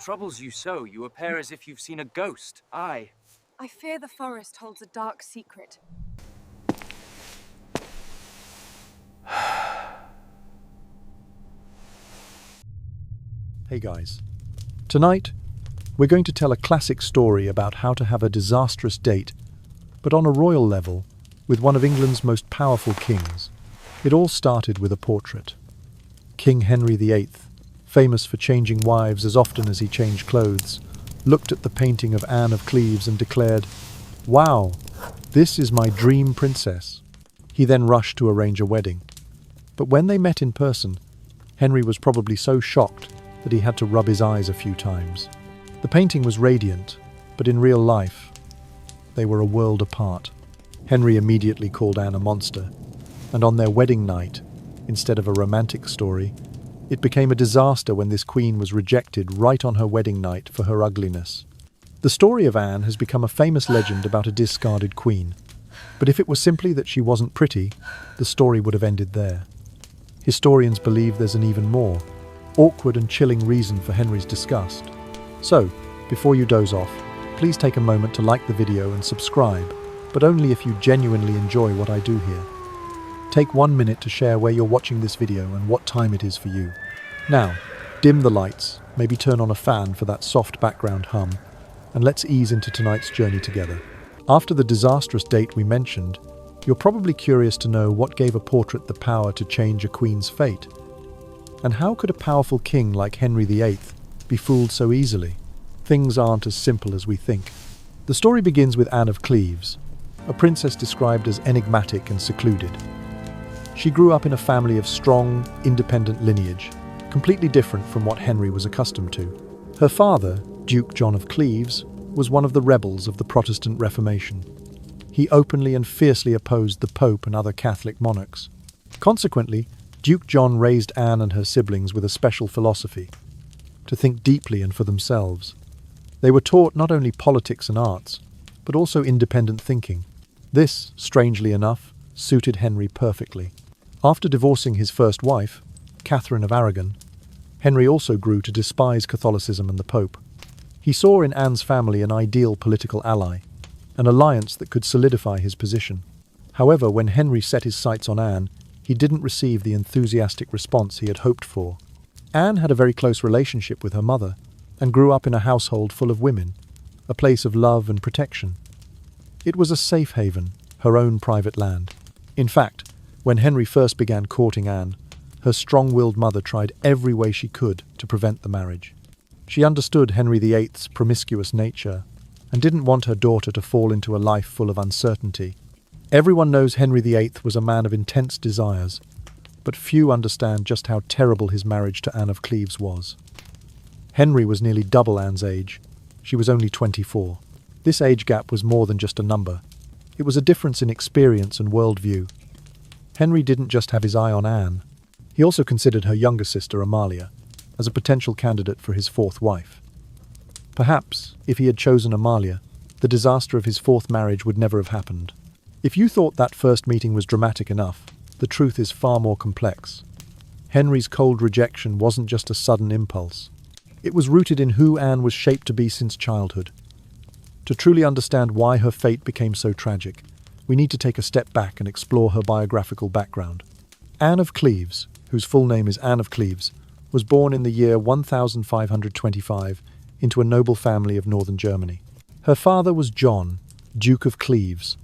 troubles you so? You appear as if you've seen a ghost. I fear the forest holds a dark secret. Hey guys. Tonight, we're going to tell a classic story about how to have a disastrous date, but on a royal level, with one of England's most powerful kings. It all started with a portrait. King Henry VIII, famous for changing wives as often as he changed clothes, looked at the painting of Anne of Cleves and declared, "Wow, this is my dream princess." He then rushed to arrange a wedding. But when they met in person, Henry was probably so shocked that he had to rub his eyes a few times. The painting was radiant, but in real life, they were a world apart. Henry immediately called Anne a monster, and on their wedding night, instead of a romantic story, it became a disaster when this queen was rejected right on her wedding night for her ugliness. The story of Anne has become a famous legend about a discarded queen, but if it were simply that she wasn't pretty, the story would have ended there. Historians believe there's an even more awkward and chilling reason for Henry's disgust. So, before you doze off, please take a moment to like the video and subscribe, but only if you genuinely enjoy what I do here. Take 1 minute to share where you're watching this video and what time it is for you. Now, dim the lights, maybe turn on a fan for that soft background hum, and let's ease into tonight's journey together. After the disastrous date we mentioned, you're probably curious to know what gave a portrait the power to change a queen's fate. And how could a powerful king like Henry VIII be fooled so easily? Things aren't as simple as we think. The story begins with Anne of Cleves, a princess described as enigmatic and secluded. She grew up in a family of strong, independent lineage, completely different from what Henry was accustomed to. Her father, Duke John of Cleves, was one of the rebels of the Protestant Reformation. He openly and fiercely opposed the Pope and other Catholic monarchs. Consequently, Duke John raised Anne and her siblings with a special philosophy: to think deeply and for themselves. They were taught not only politics and arts, but also independent thinking. This, strangely enough, suited Henry perfectly. After divorcing his first wife, Catherine of Aragon, Henry also grew to despise Catholicism and the Pope. He saw in Anne's family an ideal political ally, an alliance that could solidify his position. However, when Henry set his sights on Anne, he didn't receive the enthusiastic response he had hoped for. Anne had a very close relationship with her mother and grew up in a household full of women, a place of love and protection. It was a safe haven, her own private land. In fact, when Henry first began courting Anne, her strong-willed mother tried every way she could to prevent the marriage. She understood Henry VIII's promiscuous nature and didn't want her daughter to fall into a life full of uncertainty. Everyone knows Henry VIII was a man of intense desires, but few understand just how terrible his marriage to Anne of Cleves was. Henry was nearly double Anne's age. She was only 24. This age gap was more than just a number. It was a difference in experience and worldview. Henry didn't just have his eye on Anne. He also considered her younger sister, Amalia, as a potential candidate for his fourth wife. Perhaps, if he had chosen Amalia, the disaster of his fourth marriage would never have happened. If you thought that first meeting was dramatic enough, the truth is far more complex. Henry's cold rejection wasn't just a sudden impulse. It was rooted in who Anne was shaped to be since childhood. To truly understand why her fate became so tragic, we need to take a step back and explore her biographical background. Anne of Cleves, whose full name is Anne of Cleves, was born in the year 1525 into a noble family of northern Germany. Her father was John, Duke of Cleves,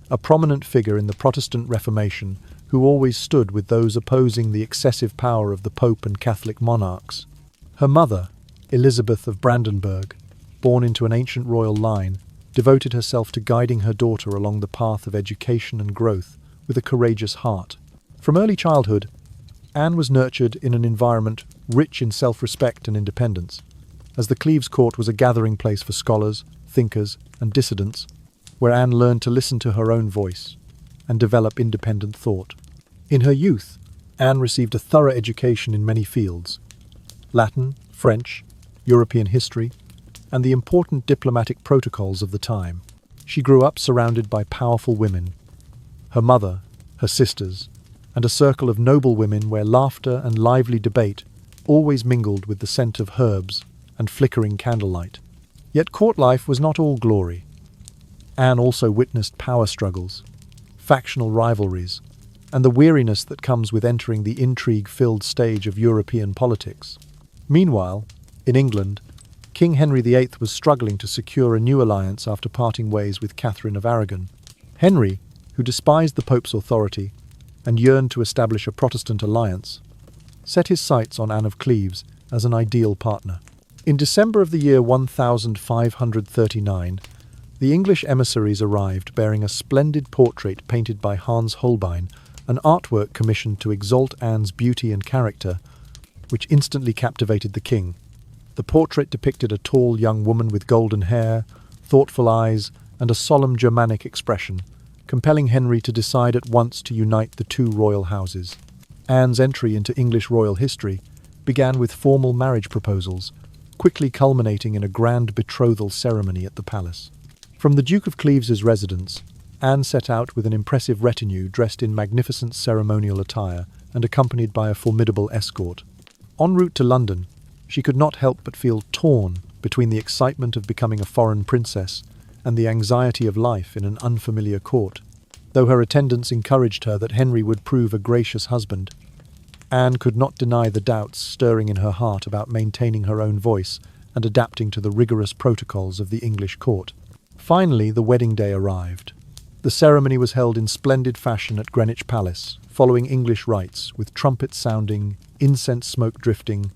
a prominent figure in the Protestant Reformation who always stood with those opposing the excessive power of the Pope and Catholic monarchs. Her mother, Elizabeth of Brandenburg, born into an ancient royal line, devoted herself to guiding her daughter along the path of education and growth with a courageous heart. From early childhood, Anne was nurtured in an environment rich in self-respect and independence, as the Cleves court was a gathering place for scholars, thinkers, and dissidents, where Anne learned to listen to her own voice and develop independent thought. In her youth, Anne received a thorough education in many fields: Latin, French, European history, and the important diplomatic protocols of the time. She grew up surrounded by powerful women, her mother, her sisters, and a circle of noble women where laughter and lively debate always mingled with the scent of herbs and flickering candlelight. Yet court life was not all glory. Anne also witnessed power struggles, factional rivalries, and the weariness that comes with entering the intrigue-filled stage of European politics. Meanwhile, in England, King Henry VIII was struggling to secure a new alliance after parting ways with Catherine of Aragon. Henry, who despised the Pope's authority and yearned to establish a Protestant alliance, set his sights on Anne of Cleves as an ideal partner. In December of the year 1539, the English emissaries arrived bearing a splendid portrait painted by Hans Holbein, an artwork commissioned to exalt Anne's beauty and character, which instantly captivated the king. The portrait depicted a tall young woman with golden hair, thoughtful eyes, and a solemn Germanic expression, compelling Henry to decide at once to unite the two royal houses. Anne's entry into English royal history began with formal marriage proposals, quickly culminating in a grand betrothal ceremony at the palace. From the Duke of Cleves's residence, Anne set out with an impressive retinue dressed in magnificent ceremonial attire and accompanied by a formidable escort. En route to London, she could not help but feel torn between the excitement of becoming a foreign princess and the anxiety of life in an unfamiliar court. Though her attendants encouraged her that Henry would prove a gracious husband, Anne could not deny the doubts stirring in her heart about maintaining her own voice and adapting to the rigorous protocols of the English court. Finally, the wedding day arrived. The ceremony was held in splendid fashion at Greenwich Palace, following English rites, with trumpets sounding, incense smoke drifting,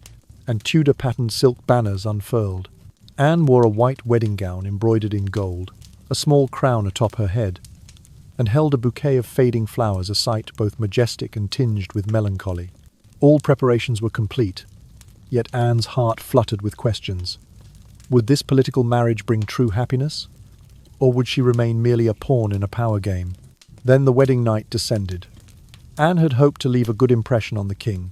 and Tudor-patterned silk banners unfurled. Anne wore a white wedding gown embroidered in gold, a small crown atop her head, and held a bouquet of fading flowers, a sight both majestic and tinged with melancholy. All preparations were complete, yet Anne's heart fluttered with questions. Would this political marriage bring true happiness? Or would she remain merely a pawn in a power game? Then the wedding night descended. Anne had hoped to leave a good impression on the king,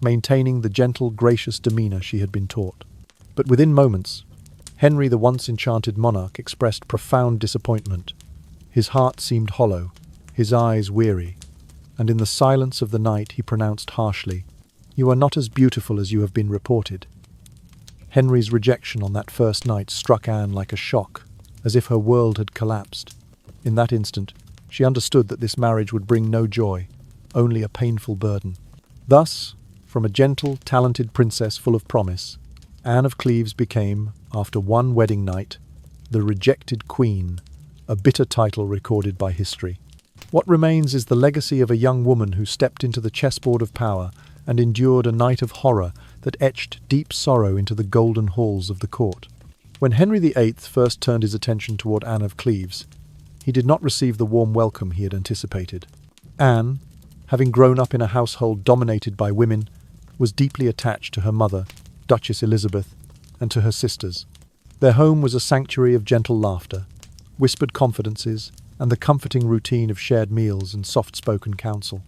maintaining the gentle, gracious demeanour she had been taught. But within moments, Henry, the once enchanted monarch, expressed profound disappointment. His heart seemed hollow, his eyes weary, and in the silence of the night he pronounced harshly, "You are not as beautiful as you have been reported." Henry's rejection on that first night struck Anne like a shock, as if her world had collapsed. In that instant, she understood that this marriage would bring no joy, only a painful burden. Thus, from a gentle, talented princess full of promise, Anne of Cleves became, after one wedding night, the rejected queen, a bitter title recorded by history. What remains is the legacy of a young woman who stepped into the chessboard of power and endured a night of horror that etched deep sorrow into the golden halls of the court. When Henry VIII first turned his attention toward Anne of Cleves, he did not receive the warm welcome he had anticipated. Anne, having grown up in a household dominated by women, was deeply attached to her mother, Duchess Elizabeth, and to her sisters. Their home was a sanctuary of gentle laughter, whispered confidences, and the comforting routine of shared meals and soft-spoken counsel.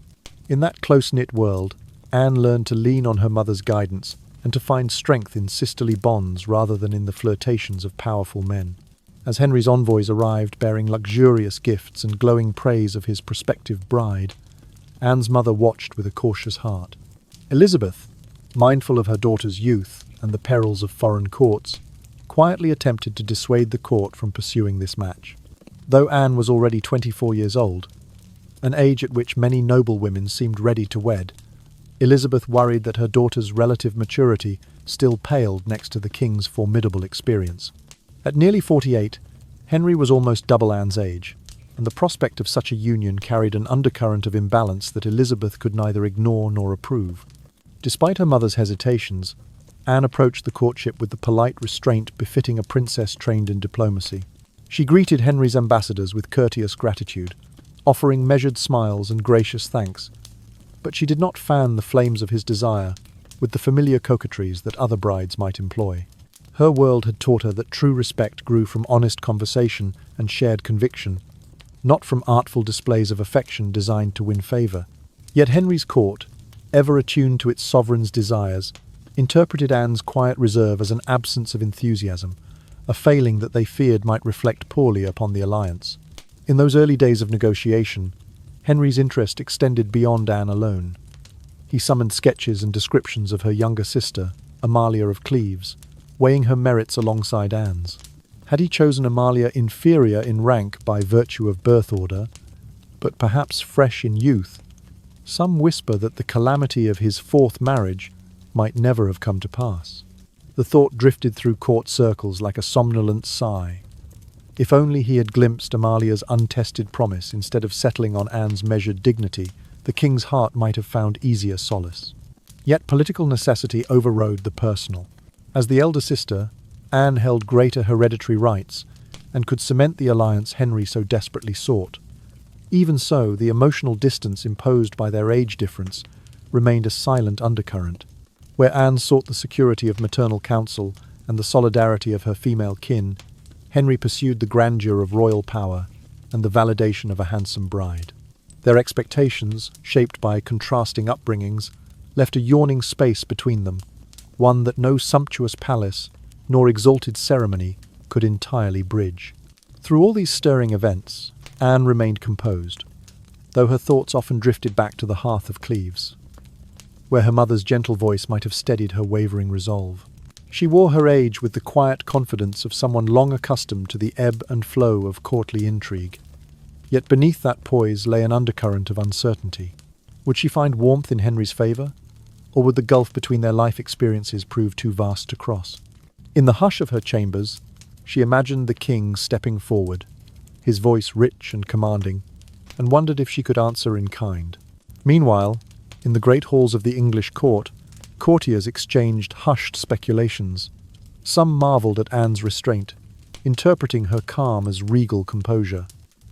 In that close-knit world, Anne learned to lean on her mother's guidance and to find strength in sisterly bonds rather than in the flirtations of powerful men. As Henry's envoys arrived bearing luxurious gifts and glowing praise of his prospective bride, Anne's mother watched with a cautious heart. Elizabeth, mindful of her daughter's youth and the perils of foreign courts, quietly attempted to dissuade the court from pursuing this match. Though Anne was already 24 years old, an age at which many noble women seemed ready to wed, Elizabeth worried that her daughter's relative maturity still paled next to the king's formidable experience. At nearly 48, Henry was almost double Anne's age, and the prospect of such a union carried an undercurrent of imbalance that Elizabeth could neither ignore nor approve. Despite her mother's hesitations, Anne approached the courtship with the polite restraint befitting a princess trained in diplomacy. She greeted Henry's ambassadors with courteous gratitude, offering measured smiles and gracious thanks, but she did not fan the flames of his desire with the familiar coquetries that other brides might employ. Her world had taught her that true respect grew from honest conversation and shared conviction, not from artful displays of affection designed to win favour. Yet Henry's court, ever attuned to its sovereign's desires, interpreted Anne's quiet reserve as an absence of enthusiasm, a failing that they feared might reflect poorly upon the alliance. In those early days of negotiation, Henry's interest extended beyond Anne alone. He summoned sketches and descriptions of her younger sister, Amalia of Cleves, weighing her merits alongside Anne's. Had he chosen Amalia inferior in rank by virtue of birth order, but perhaps fresh in youth, some whisper that the calamity of his fourth marriage might never have come to pass. The thought drifted through court circles like a somnolent sigh. If only he had glimpsed Amalia's untested promise instead of settling on Anne's measured dignity, the king's heart might have found easier solace. Yet political necessity overrode the personal. As the elder sister, Anne held greater hereditary rights and could cement the alliance Henry so desperately sought. Even so, the emotional distance imposed by their age difference remained a silent undercurrent. Where Anne sought the security of maternal counsel and the solidarity of her female kin, Henry pursued the grandeur of royal power and the validation of a handsome bride. Their expectations, shaped by contrasting upbringings, left a yawning space between them, one that no sumptuous palace nor exalted ceremony could entirely bridge. Through all these stirring events, Anne remained composed, though her thoughts often drifted back to the hearth of Cleves, where her mother's gentle voice might have steadied her wavering resolve. She wore her age with the quiet confidence of someone long accustomed to the ebb and flow of courtly intrigue. Yet beneath that poise lay an undercurrent of uncertainty. Would she find warmth in Henry's favour, or would the gulf between their life experiences prove too vast to cross? In the hush of her chambers, she imagined the king stepping forward, his voice rich and commanding, and wondered if she could answer in kind. Meanwhile, in the great halls of the English court, courtiers exchanged hushed speculations. Some marvelled at Anne's restraint, interpreting her calm as regal composure.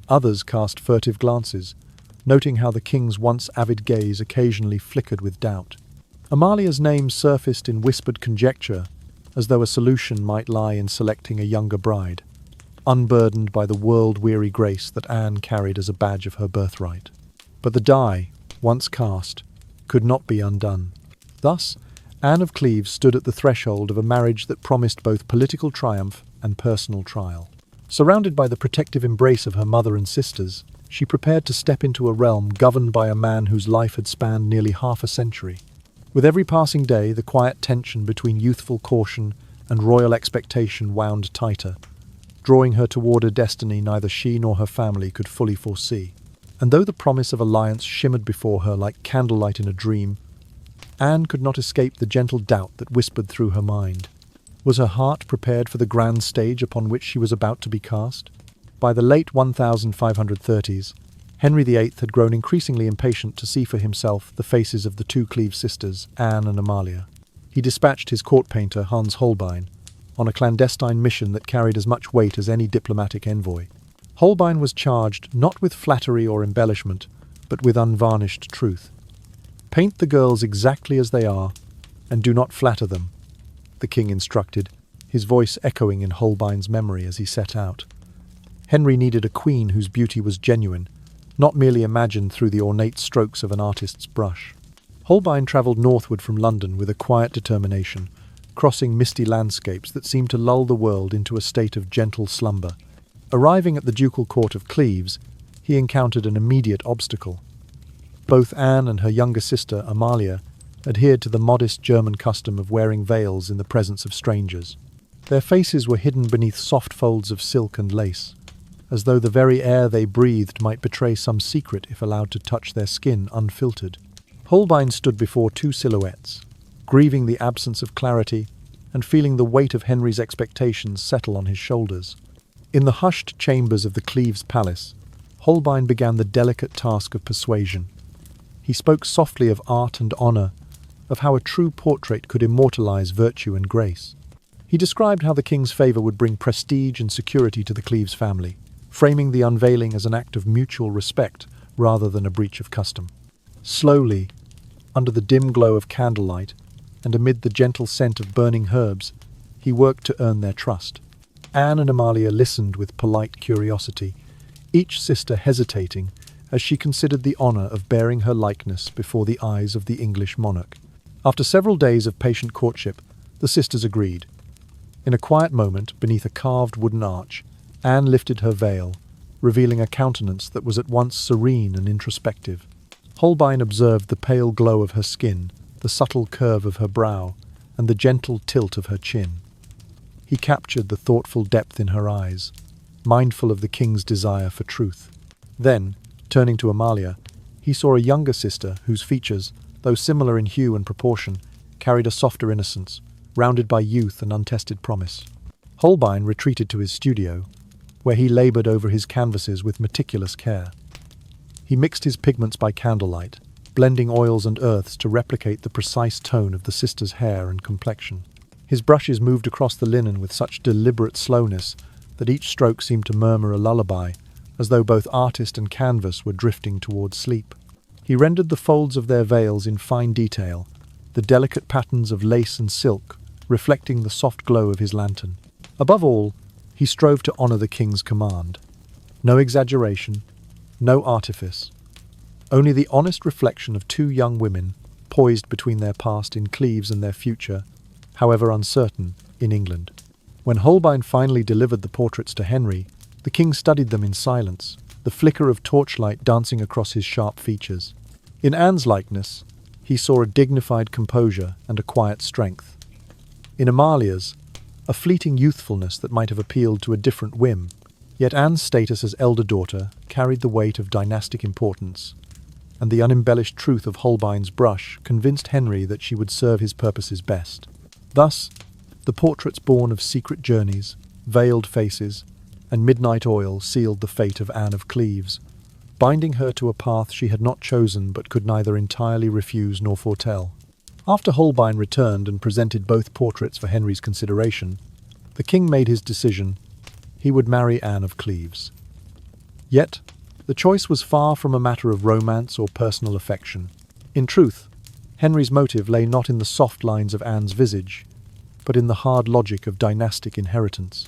Others cast furtive glances, noting how the king's once avid gaze occasionally flickered with doubt. Amalia's name surfaced in whispered conjecture, as though a solution might lie in selecting a younger bride, unburdened by the world-weary grace that Anne carried as a badge of her birthright. But the die, once cast, could not be undone. Thus, Anne of Cleves stood at the threshold of a marriage that promised both political triumph and personal trial. Surrounded by the protective embrace of her mother and sisters, she prepared to step into a realm governed by a man whose life had spanned nearly half a century. With every passing day, the quiet tension between youthful caution and royal expectation wound tighter, drawing her toward a destiny neither she nor her family could fully foresee. And though the promise of alliance shimmered before her like candlelight in a dream, Anne could not escape the gentle doubt that whispered through her mind. Was her heart prepared for the grand stage upon which she was about to be cast? By the late 1530s, Henry VIII had grown increasingly impatient to see for himself the faces of the two Cleves sisters, Anne and Amalia. He dispatched his court painter, Hans Holbein, on a clandestine mission that carried as much weight as any diplomatic envoy. Holbein was charged not with flattery or embellishment, but with unvarnished truth. "Paint the girls exactly as they are, and do not flatter them," the king instructed, his voice echoing in Holbein's memory as he set out. Henry needed a queen whose beauty was genuine, not merely imagined through the ornate strokes of an artist's brush. Holbein travelled northward from London with a quiet determination, crossing misty landscapes that seemed to lull the world into a state of gentle slumber. Arriving at the ducal court of Cleves, he encountered an immediate obstacle. Both Anne and her younger sister, Amalia, adhered to the modest German custom of wearing veils in the presence of strangers. Their faces were hidden beneath soft folds of silk and lace, as though the very air they breathed might betray some secret if allowed to touch their skin unfiltered. Holbein stood before two silhouettes, grieving the absence of clarity and feeling the weight of Henry's expectations settle on his shoulders. In the hushed chambers of the Cleves palace, Holbein began the delicate task of persuasion. He spoke softly of art and honour, of how a true portrait could immortalize virtue and grace. He described how the king's favour would bring prestige and security to the Cleves family, framing the unveiling as an act of mutual respect rather than a breach of custom. Slowly, under the dim glow of candlelight and amid the gentle scent of burning herbs, he worked to earn their trust. Anne and Amalia listened with polite curiosity, each sister hesitating as she considered the honour of bearing her likeness before the eyes of the English monarch. After several days of patient courtship, the sisters agreed. In a quiet moment, beneath a carved wooden arch, Anne lifted her veil, revealing a countenance that was at once serene and introspective. Holbein observed the pale glow of her skin, the subtle curve of her brow, and the gentle tilt of her chin. He captured the thoughtful depth in her eyes, mindful of the king's desire for truth. Then, turning to Amalia, he saw a younger sister whose features, though similar in hue and proportion, carried a softer innocence, rounded by youth and untested promise. Holbein retreated to his studio, where he laboured over his canvases with meticulous care. He mixed his pigments by candlelight, blending oils and earths to replicate the precise tone of the sister's hair and complexion. His brushes moved across the linen with such deliberate slowness that each stroke seemed to murmur a lullaby, as though both artist and canvas were drifting towards sleep. He rendered the folds of their veils in fine detail, the delicate patterns of lace and silk reflecting the soft glow of his lantern. Above all, he strove to honour the king's command. No exaggeration, no artifice. Only the honest reflection of two young women, poised between their past in Cleves and their future, however uncertain, in England. When Holbein finally delivered the portraits to Henry, the king studied them in silence, the flicker of torchlight dancing across his sharp features. In Anne's likeness, he saw a dignified composure and a quiet strength. In Amalia's, a fleeting youthfulness that might have appealed to a different whim, yet Anne's status as elder daughter carried the weight of dynastic importance, and the unembellished truth of Holbein's brush convinced Henry that she would serve his purposes best. Thus, the portraits born of secret journeys, veiled faces, and midnight oil sealed the fate of Anne of Cleves, binding her to a path she had not chosen but could neither entirely refuse nor foretell. After Holbein returned and presented both portraits for Henry's consideration, the king made his decision. He would marry Anne of Cleves. Yet, the choice was far from a matter of romance or personal affection. In truth, Henry's motive lay not in the soft lines of Anne's visage, but in the hard logic of dynastic inheritance.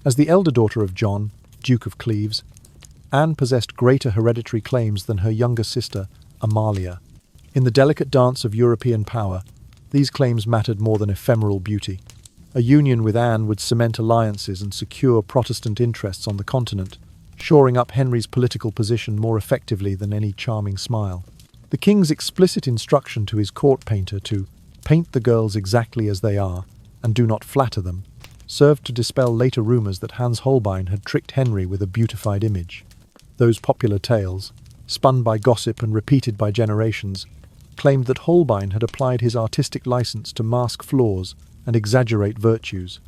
As the elder daughter of John, Duke of Cleves, Anne possessed greater hereditary claims than her younger sister, Amalia. In the delicate dance of European power, these claims mattered more than ephemeral beauty. A union with Anne would cement alliances and secure Protestant interests on the continent, shoring up Henry's political position more effectively than any charming smile. The king's explicit instruction to his court painter to paint the girls exactly as they are, and do not flatter them, served to dispel later rumours that Hans Holbein had tricked Henry with a beautified image. Those popular tales, spun by gossip and repeated by generations, claimed that Holbein had applied his artistic license to mask flaws and exaggerate virtues.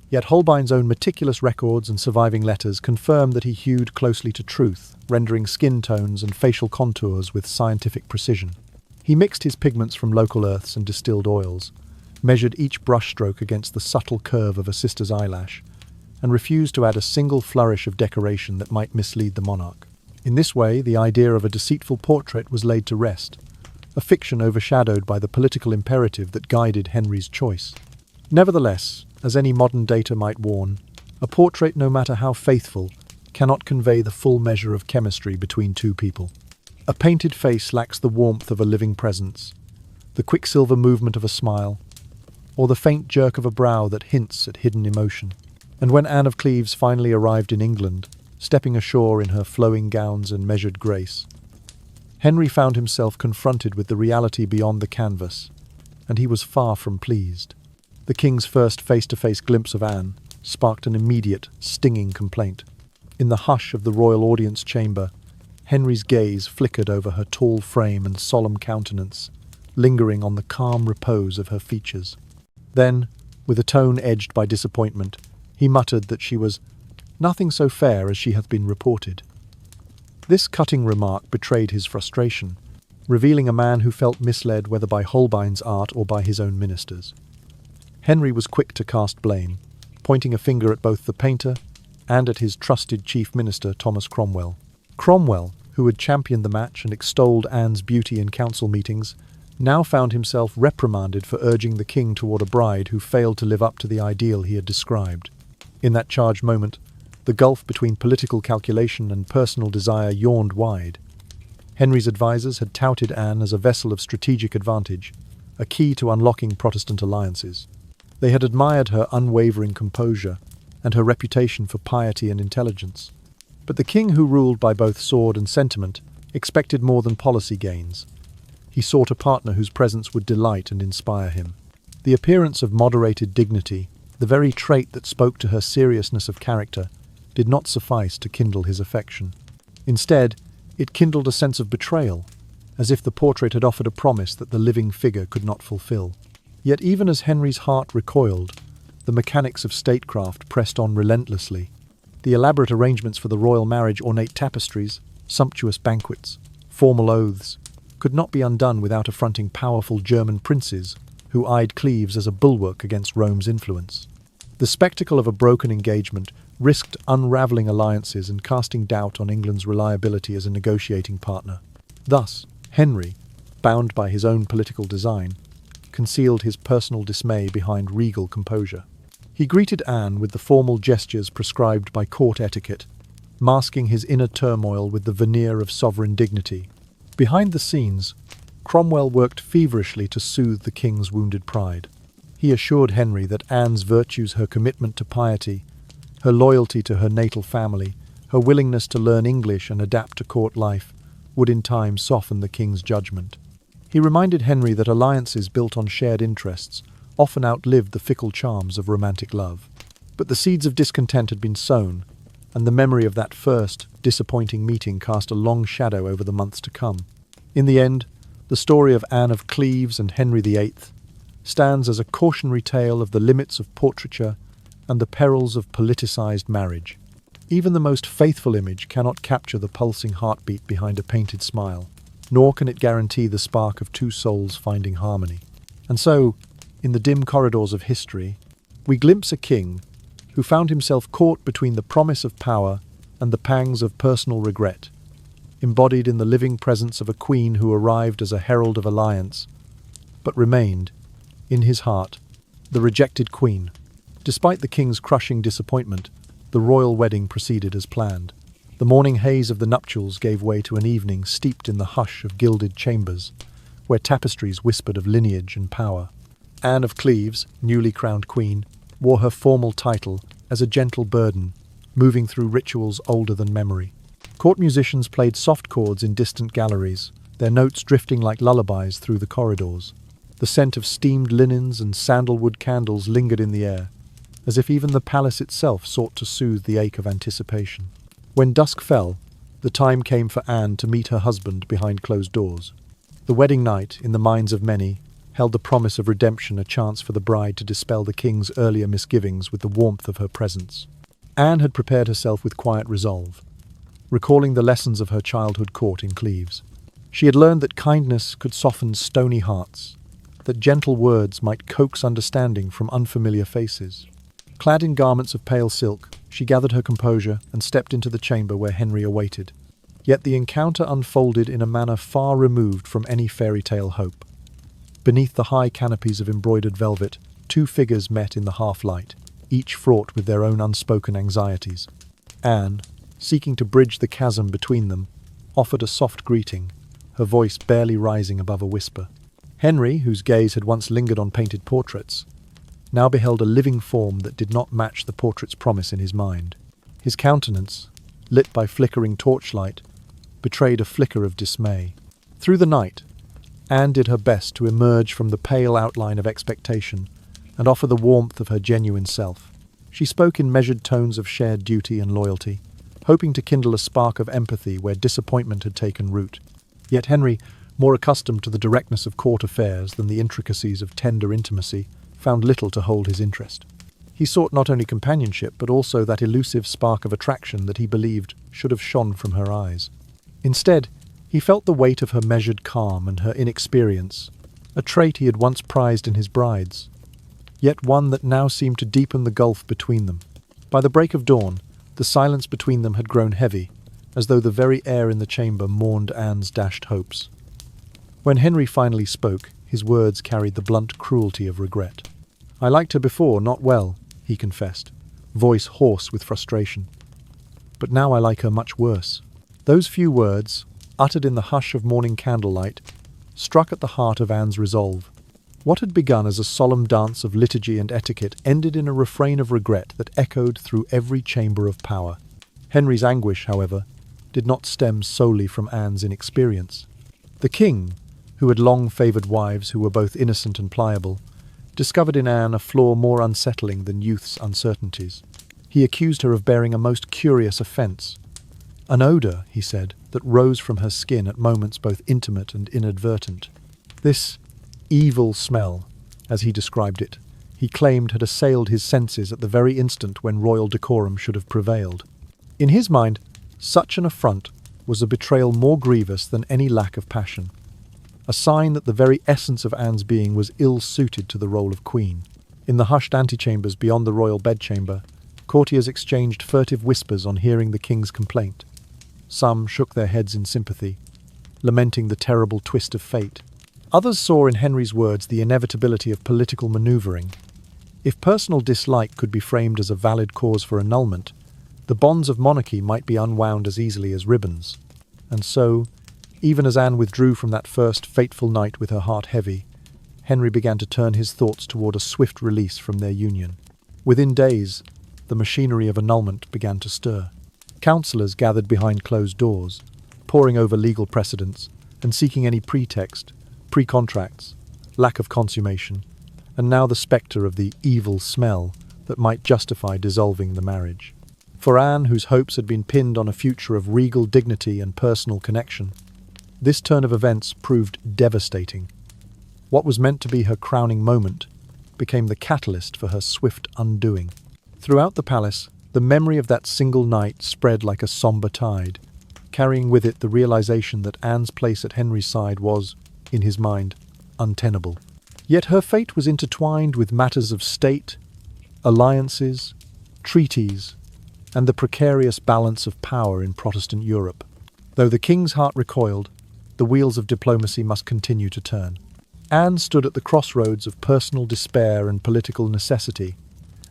Yet Holbein's own meticulous records and surviving letters confirm that he hewed closely to truth, rendering skin tones and facial contours with scientific precision. He mixed his pigments from local earths and distilled oils, measured each brushstroke against the subtle curve of a sister's eyelash, and refused to add a single flourish of decoration that might mislead the monarch. In this way, the idea of a deceitful portrait was laid to rest, a fiction overshadowed by the political imperative that guided Henry's choice. Nevertheless, as any modern data might warn, a portrait, no matter how faithful, cannot convey the full measure of chemistry between two people. A painted face lacks the warmth of a living presence, the quicksilver movement of a smile, or the faint jerk of a brow that hints at hidden emotion. And when Anne of Cleves finally arrived in England, stepping ashore in her flowing gowns and measured grace, Henry found himself confronted with the reality beyond the canvas, and he was far from pleased. The king's first face-to-face glimpse of Anne sparked an immediate, stinging complaint. In the hush of the royal audience chamber, Henry's gaze flickered over her tall frame and solemn countenance, lingering on the calm repose of her features. Then, with a tone edged by disappointment, he muttered that she was nothing so fair as she hath been reported. This cutting remark betrayed his frustration, revealing a man who felt misled whether by Holbein's art or by his own ministers. Henry was quick to cast blame, pointing a finger at both the painter and at his trusted chief minister, Thomas Cromwell. Cromwell, who had championed the match and extolled Anne's beauty in council meetings, now found himself reprimanded for urging the king toward a bride who failed to live up to the ideal he had described. In that charged moment, the gulf between political calculation and personal desire yawned wide. Henry's advisers had touted Anne as a vessel of strategic advantage, a key to unlocking Protestant alliances. They had admired her unwavering composure and her reputation for piety and intelligence. But the king, who ruled by both sword and sentiment, expected more than policy gains. He sought a partner whose presence would delight and inspire him. The appearance of moderated dignity, The very trait that spoke to her seriousness of character did not suffice to kindle his affection. Instead, it kindled a sense of betrayal, as if the portrait had offered a promise that the living figure could not fulfill. Yet even as Henry's heart recoiled, the mechanics of statecraft pressed on relentlessly. The elaborate arrangements for the royal marriage, ornate tapestries, sumptuous banquets, formal oaths, could not be undone without affronting powerful German princes who eyed Cleves as a bulwark against Rome's influence. The spectacle of a broken engagement risked unravelling alliances and casting doubt on England's reliability as a negotiating partner. Thus, Henry, bound by his own political design, concealed his personal dismay behind regal composure. He greeted Anne with the formal gestures prescribed by court etiquette, masking his inner turmoil with the veneer of sovereign dignity. Behind the scenes, Cromwell worked feverishly to soothe the king's wounded pride. He assured Henry that Anne's virtues, her commitment to piety, her loyalty to her natal family, her willingness to learn English and adapt to court life, would in time soften the king's judgment. He reminded Henry that alliances built on shared interests often outlived the fickle charms of romantic love. But the seeds of discontent had been sown, and the memory of that first, disappointing meeting cast a long shadow over the months to come. In the end, the story of Anne of Cleves and Henry VIII stands as a cautionary tale of the limits of portraiture and the perils of politicized marriage. Even the most faithful image cannot capture the pulsing heartbeat behind a painted smile, nor can it guarantee the spark of two souls finding harmony. And so, in the dim corridors of history, we glimpse a king who found himself caught between the promise of power and the pangs of personal regret, embodied in the living presence of a queen who arrived as a herald of alliance, but remained, in his heart, the rejected queen. Despite the king's crushing disappointment, the royal wedding proceeded as planned. The morning haze of the nuptials gave way to an evening steeped in the hush of gilded chambers, where tapestries whispered of lineage and power. Anne of Cleves, newly crowned queen, wore her formal title as a gentle burden, moving through rituals older than memory. Court musicians played soft chords in distant galleries, their notes drifting like lullabies through the corridors. The scent of steamed linens and sandalwood candles lingered in the air, as if even the palace itself sought to soothe the ache of anticipation. When dusk fell, the time came for Anne to meet her husband behind closed doors. The wedding night, in the minds of many, held the promise of redemption, a chance for the bride to dispel the king's earlier misgivings with the warmth of her presence. Anne had prepared herself with quiet resolve, recalling the lessons of her childhood court in Cleves. She had learned that kindness could soften stony hearts, that gentle words might coax understanding from unfamiliar faces. Clad in garments of pale silk, she gathered her composure and stepped into the chamber where Henry awaited. Yet the encounter unfolded in a manner far removed from any fairy tale hope. Beneath the high canopies of embroidered velvet, two figures met in the half-light, each fraught with their own unspoken anxieties. Anne, seeking to bridge the chasm between them, offered a soft greeting, her voice barely rising above a whisper. Henry, whose gaze had once lingered on painted portraits, now beheld a living form that did not match the portrait's promise in his mind. His countenance, lit by flickering torchlight, betrayed a flicker of dismay. Through the night, Anne did her best to emerge from the pale outline of expectation and offer the warmth of her genuine self. She spoke in measured tones of shared duty and loyalty, hoping to kindle a spark of empathy where disappointment had taken root. Yet Henry, more accustomed to the directness of court affairs than the intricacies of tender intimacy, found little to hold his interest. He sought not only companionship, but also that elusive spark of attraction that he believed should have shone from her eyes. Instead, he felt the weight of her measured calm and her inexperience, a trait he had once prized in his brides, yet one that now seemed to deepen the gulf between them. By the break of dawn, the silence between them had grown heavy, as though the very air in the chamber mourned Anne's dashed hopes. When Henry finally spoke, his words carried the blunt cruelty of regret. "I liked her before, not well," he confessed, voice hoarse with frustration. "But now I like her much worse." Those few words, uttered in the hush of morning candlelight, struck at the heart of Anne's resolve. What had begun as a solemn dance of liturgy and etiquette ended in a refrain of regret that echoed through every chamber of power. Henry's anguish, however, did not stem solely from Anne's inexperience. The king, who had long favoured wives who were both innocent and pliable, discovered in Anne a flaw more unsettling than youth's uncertainties. He accused her of bearing a most curious offence. An odour, he said, that rose from her skin at moments both intimate and inadvertent. This evil smell, as he described it, he claimed had assailed his senses at the very instant when royal decorum should have prevailed. In his mind, such an affront was a betrayal more grievous than any lack of passion, a sign that the very essence of Anne's being was ill-suited to the role of queen. In the hushed antechambers beyond the royal bedchamber, courtiers exchanged furtive whispers on hearing the king's complaint. Some shook their heads in sympathy, lamenting the terrible twist of fate. Others saw in Henry's words the inevitability of political manoeuvring. If personal dislike could be framed as a valid cause for annulment, the bonds of monarchy might be unwound as easily as ribbons. And so, even as Anne withdrew from that first fateful night with her heart heavy, Henry began to turn his thoughts toward a swift release from their union. Within days, the machinery of annulment began to stir. Councillors gathered behind closed doors, poring over legal precedents and seeking any pretext, pre-contracts, lack of consummation, and now the spectre of the evil smell that might justify dissolving the marriage. For Anne, whose hopes had been pinned on a future of regal dignity and personal connection, this turn of events proved devastating. What was meant to be her crowning moment became the catalyst for her swift undoing. Throughout the palace, the memory of that single night spread like a sombre tide, carrying with it the realization that Anne's place at Henry's side was, in his mind, untenable. Yet her fate was intertwined with matters of state, alliances, treaties, and the precarious balance of power in Protestant Europe. Though the king's heart recoiled, the wheels of diplomacy must continue to turn. Anne stood at the crossroads of personal despair and political necessity,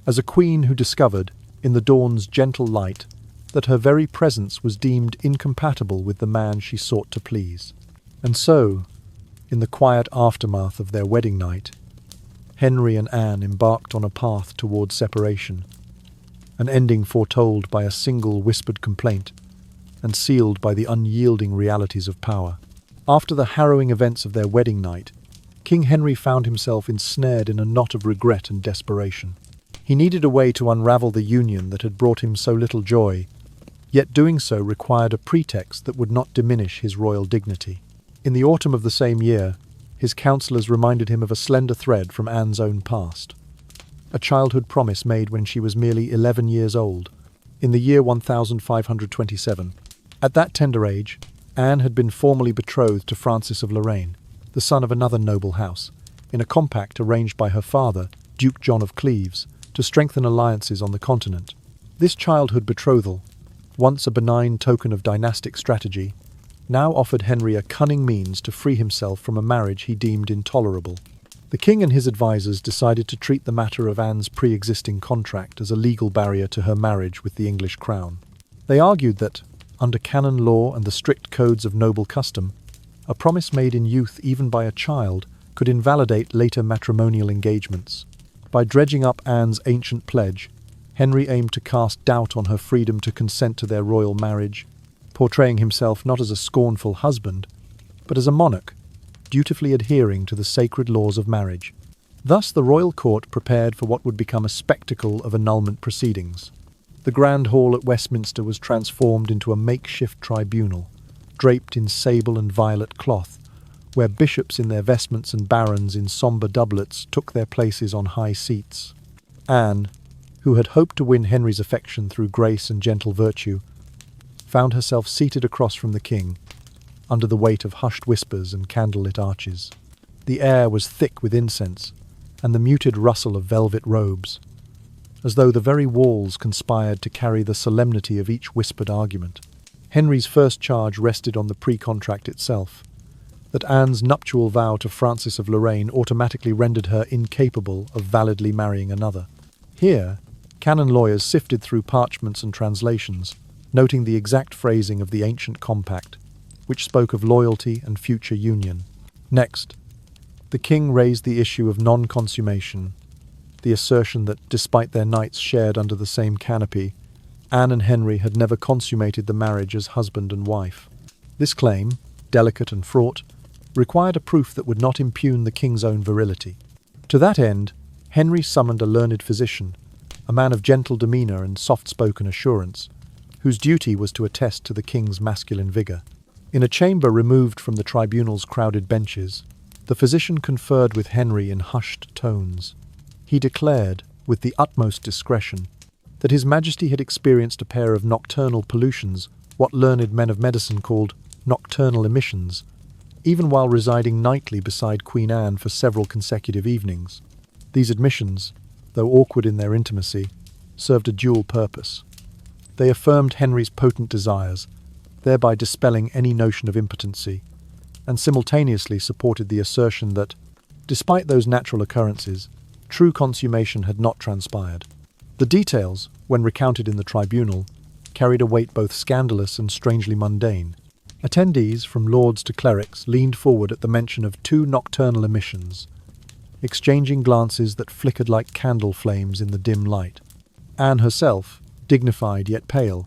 as a queen who discovered, in the dawn's gentle light, that her very presence was deemed incompatible with the man she sought to please. And so, in the quiet aftermath of their wedding night, Henry and Anne embarked on a path toward separation, an ending foretold by a single whispered complaint and sealed by the unyielding realities of power. After the harrowing events of their wedding night, King Henry found himself ensnared in a knot of regret and desperation. He needed a way to unravel the union that had brought him so little joy, yet doing so required a pretext that would not diminish his royal dignity. In the autumn of the same year, his counsellors reminded him of a slender thread from Anne's own past. A childhood promise made when she was merely 11 years old, in the year 1527. At that tender age, Anne had been formally betrothed to Francis of Lorraine, the son of another noble house, in a compact arranged by her father, Duke John of Cleves, to strengthen alliances on the continent. This childhood betrothal, once a benign token of dynastic strategy, now offered Henry a cunning means to free himself from a marriage he deemed intolerable. The king and his advisers decided to treat the matter of Anne's pre-existing contract as a legal barrier to her marriage with the English crown. They argued that, under canon law and the strict codes of noble custom, a promise made in youth even by a child could invalidate later matrimonial engagements. By dredging up Anne's ancient pledge, Henry aimed to cast doubt on her freedom to consent to their royal marriage, portraying himself not as a scornful husband, but as a monarch, dutifully adhering to the sacred laws of marriage. Thus the royal court prepared for what would become a spectacle of annulment proceedings. The Grand Hall at Westminster was transformed into a makeshift tribunal, draped in sable and violet cloth, where bishops in their vestments and barons in sombre doublets took their places on high seats. Anne, who had hoped to win Henry's affection through grace and gentle virtue, found herself seated across from the king, under the weight of hushed whispers and candlelit arches. The air was thick with incense, and the muted rustle of velvet robes, as though the very walls conspired to carry the solemnity of each whispered argument. Henry's first charge rested on the pre-contract itself, that Anne's nuptial vow to Francis of Lorraine automatically rendered her incapable of validly marrying another. Here, canon lawyers sifted through parchments and translations, noting the exact phrasing of the ancient compact, which spoke of loyalty and future union. Next, the king raised the issue of non-consummation, the assertion that, despite their nights shared under the same canopy, Anne and Henry had never consummated the marriage as husband and wife. This claim, delicate and fraught, required a proof that would not impugn the king's own virility. To that end, Henry summoned a learned physician, a man of gentle demeanour and soft-spoken assurance, whose duty was to attest to the king's masculine vigour. In a chamber removed from the tribunal's crowded benches, the physician conferred with Henry in hushed tones. He declared, with the utmost discretion, that His Majesty had experienced a pair of nocturnal pollutions, what learned men of medicine called nocturnal emissions, even while residing nightly beside Queen Anne for several consecutive evenings. These admissions, though awkward in their intimacy, served a dual purpose. They affirmed Henry's potent desires, thereby dispelling any notion of impotency, and simultaneously supported the assertion that, despite those natural occurrences, true consummation had not transpired. The details, when recounted in the tribunal, carried a weight both scandalous and strangely mundane. Attendees, from lords to clerics, leaned forward at the mention of 2 nocturnal emissions, exchanging glances that flickered like candle flames in the dim light. Anne herself, dignified yet pale,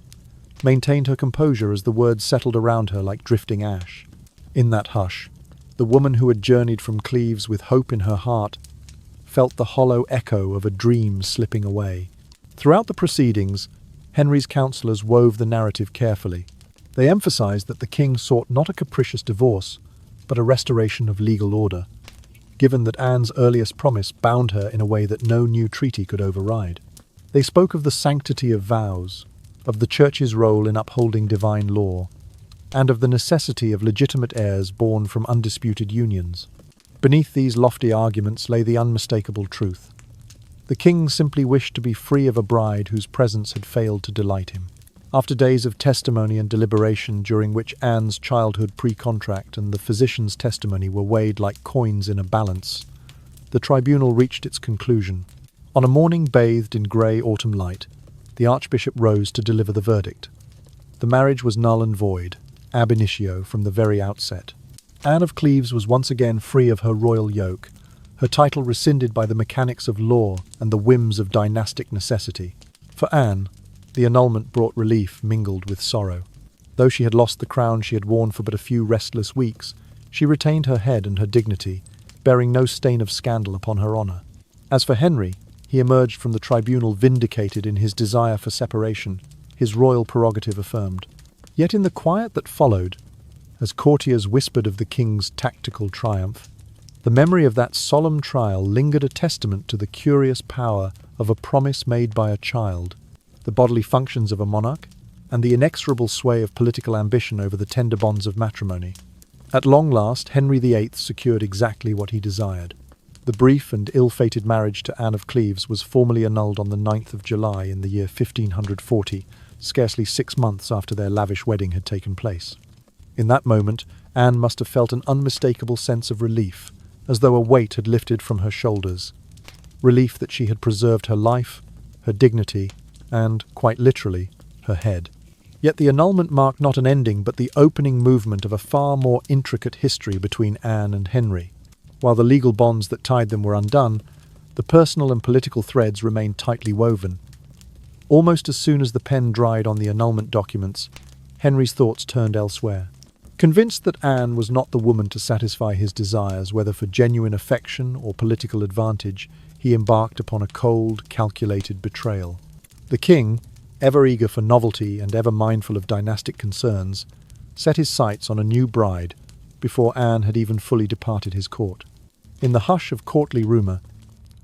maintained her composure as the words settled around her like drifting ash. In that hush, the woman who had journeyed from Cleves with hope in her heart felt the hollow echo of a dream slipping away. Throughout the proceedings, Henry's counsellors wove the narrative carefully. They emphasized that the king sought not a capricious divorce, but a restoration of legal order, given that Anne's earliest promise bound her in a way that no new treaty could override. They spoke of the sanctity of vows, of the Church's role in upholding divine law, and of the necessity of legitimate heirs born from undisputed unions. Beneath these lofty arguments lay the unmistakable truth. The king simply wished to be free of a bride whose presence had failed to delight him. After days of testimony and deliberation during which Anne's childhood pre-contract and the physician's testimony were weighed like coins in a balance, the tribunal reached its conclusion. On a morning bathed in grey autumn light, the archbishop rose to deliver the verdict. The marriage was null and void, ab initio, from the very outset. Anne of Cleves was once again free of her royal yoke, her title rescinded by the mechanics of law and the whims of dynastic necessity. For Anne, the annulment brought relief mingled with sorrow. Though she had lost the crown she had worn for but a few restless weeks, she retained her head and her dignity, bearing no stain of scandal upon her honour. As for Henry, he emerged from the tribunal vindicated in his desire for separation, his royal prerogative affirmed. Yet in the quiet that followed, as courtiers whispered of the king's tactical triumph, the memory of that solemn trial lingered a testament to the curious power of a promise made by a child, the bodily functions of a monarch, and the inexorable sway of political ambition over the tender bonds of matrimony. At long last, Henry VIII secured exactly what he desired. The brief and ill-fated marriage to Anne of Cleves was formally annulled on the 9th of July in the year 1540, scarcely 6 months after their lavish wedding had taken place. In that moment, Anne must have felt an unmistakable sense of relief, as though a weight had lifted from her shoulders. Relief that she had preserved her life, her dignity, and, quite literally, her head. Yet the annulment marked not an ending but the opening movement of a far more intricate history between Anne and Henry. While the legal bonds that tied them were undone, the personal and political threads remained tightly woven. Almost as soon as the pen dried on the annulment documents, Henry's thoughts turned elsewhere. Convinced that Anne was not the woman to satisfy his desires, whether for genuine affection or political advantage, he embarked upon a cold, calculated betrayal. The king, ever eager for novelty and ever mindful of dynastic concerns, set his sights on a new bride before Anne had even fully departed his court. In the hush of courtly rumour,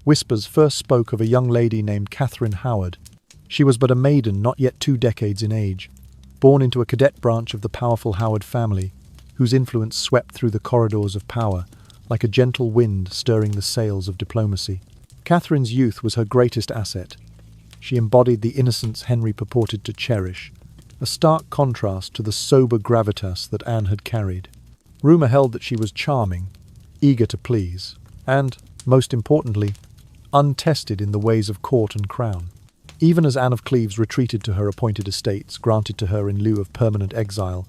whispers first spoke of a young lady named Catherine Howard. She was but a maiden not yet 2 decades in age, born into a cadet branch of the powerful Howard family, whose influence swept through the corridors of power like a gentle wind stirring the sails of diplomacy. Catherine's youth was her greatest asset. She embodied the innocence Henry purported to cherish, a stark contrast to the sober gravitas that Anne had carried. Rumour held that she was charming, eager to please, and, most importantly, untested in the ways of court and crown. Even as Anne of Cleves retreated to her appointed estates, granted to her in lieu of permanent exile,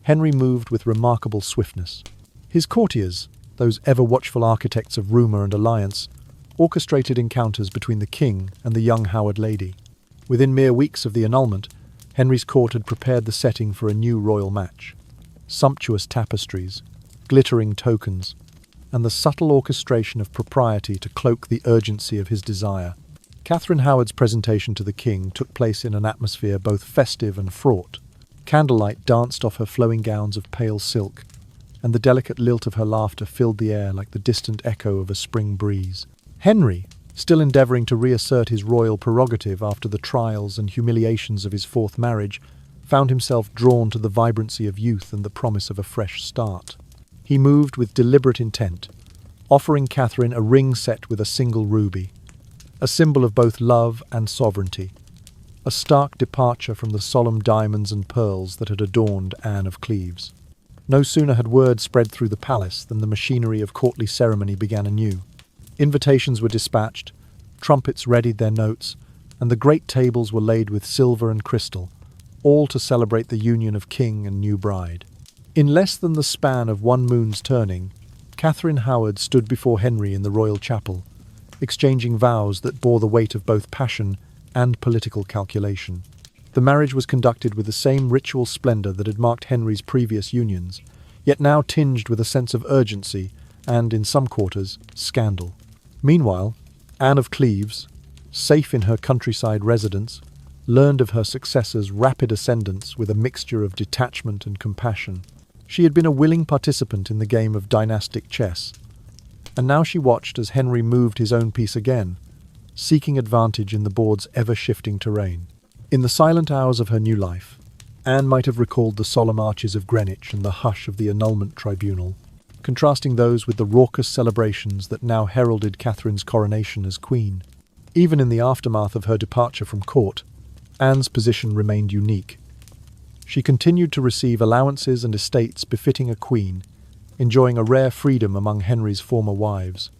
Henry moved with remarkable swiftness. His courtiers, those ever-watchful architects of rumour and alliance, orchestrated encounters between the king and the young Howard lady. Within mere weeks of the annulment, Henry's court had prepared the setting for a new royal match. Sumptuous tapestries, glittering tokens, and the subtle orchestration of propriety to cloak the urgency of his desire. Catherine Howard's presentation to the king took place in an atmosphere both festive and fraught. Candlelight danced off her flowing gowns of pale silk, and the delicate lilt of her laughter filled the air like the distant echo of a spring breeze. Henry, still endeavouring to reassert his royal prerogative after the trials and humiliations of his fourth marriage, found himself drawn to the vibrancy of youth and the promise of a fresh start. He moved with deliberate intent, offering Catherine a ring set with a single ruby, a symbol of both love and sovereignty, a stark departure from the solemn diamonds and pearls that had adorned Anne of Cleves. No sooner had word spread through the palace than the machinery of courtly ceremony began anew. Invitations were dispatched, trumpets readied their notes, and the great tables were laid with silver and crystal, all to celebrate the union of king and new bride. In less than the span of one moon's turning, Catherine Howard stood before Henry in the royal chapel, exchanging vows that bore the weight of both passion and political calculation. The marriage was conducted with the same ritual splendour that had marked Henry's previous unions, yet now tinged with a sense of urgency and, in some quarters, scandal. Meanwhile, Anne of Cleves, safe in her countryside residence, learned of her successor's rapid ascendance with a mixture of detachment and compassion. She had been a willing participant in the game of dynastic chess, and now she watched as Henry moved his own piece again, seeking advantage in the board's ever-shifting terrain. In the silent hours of her new life, Anne might have recalled the solemn arches of Greenwich and the hush of the Annulment tribunal, contrasting those with the raucous celebrations that now heralded Catherine's coronation as queen. Even in the aftermath of her departure from court, Anne's position remained unique. She continued to receive allowances and estates befitting a queen, enjoying a rare freedom among Henry's former wives.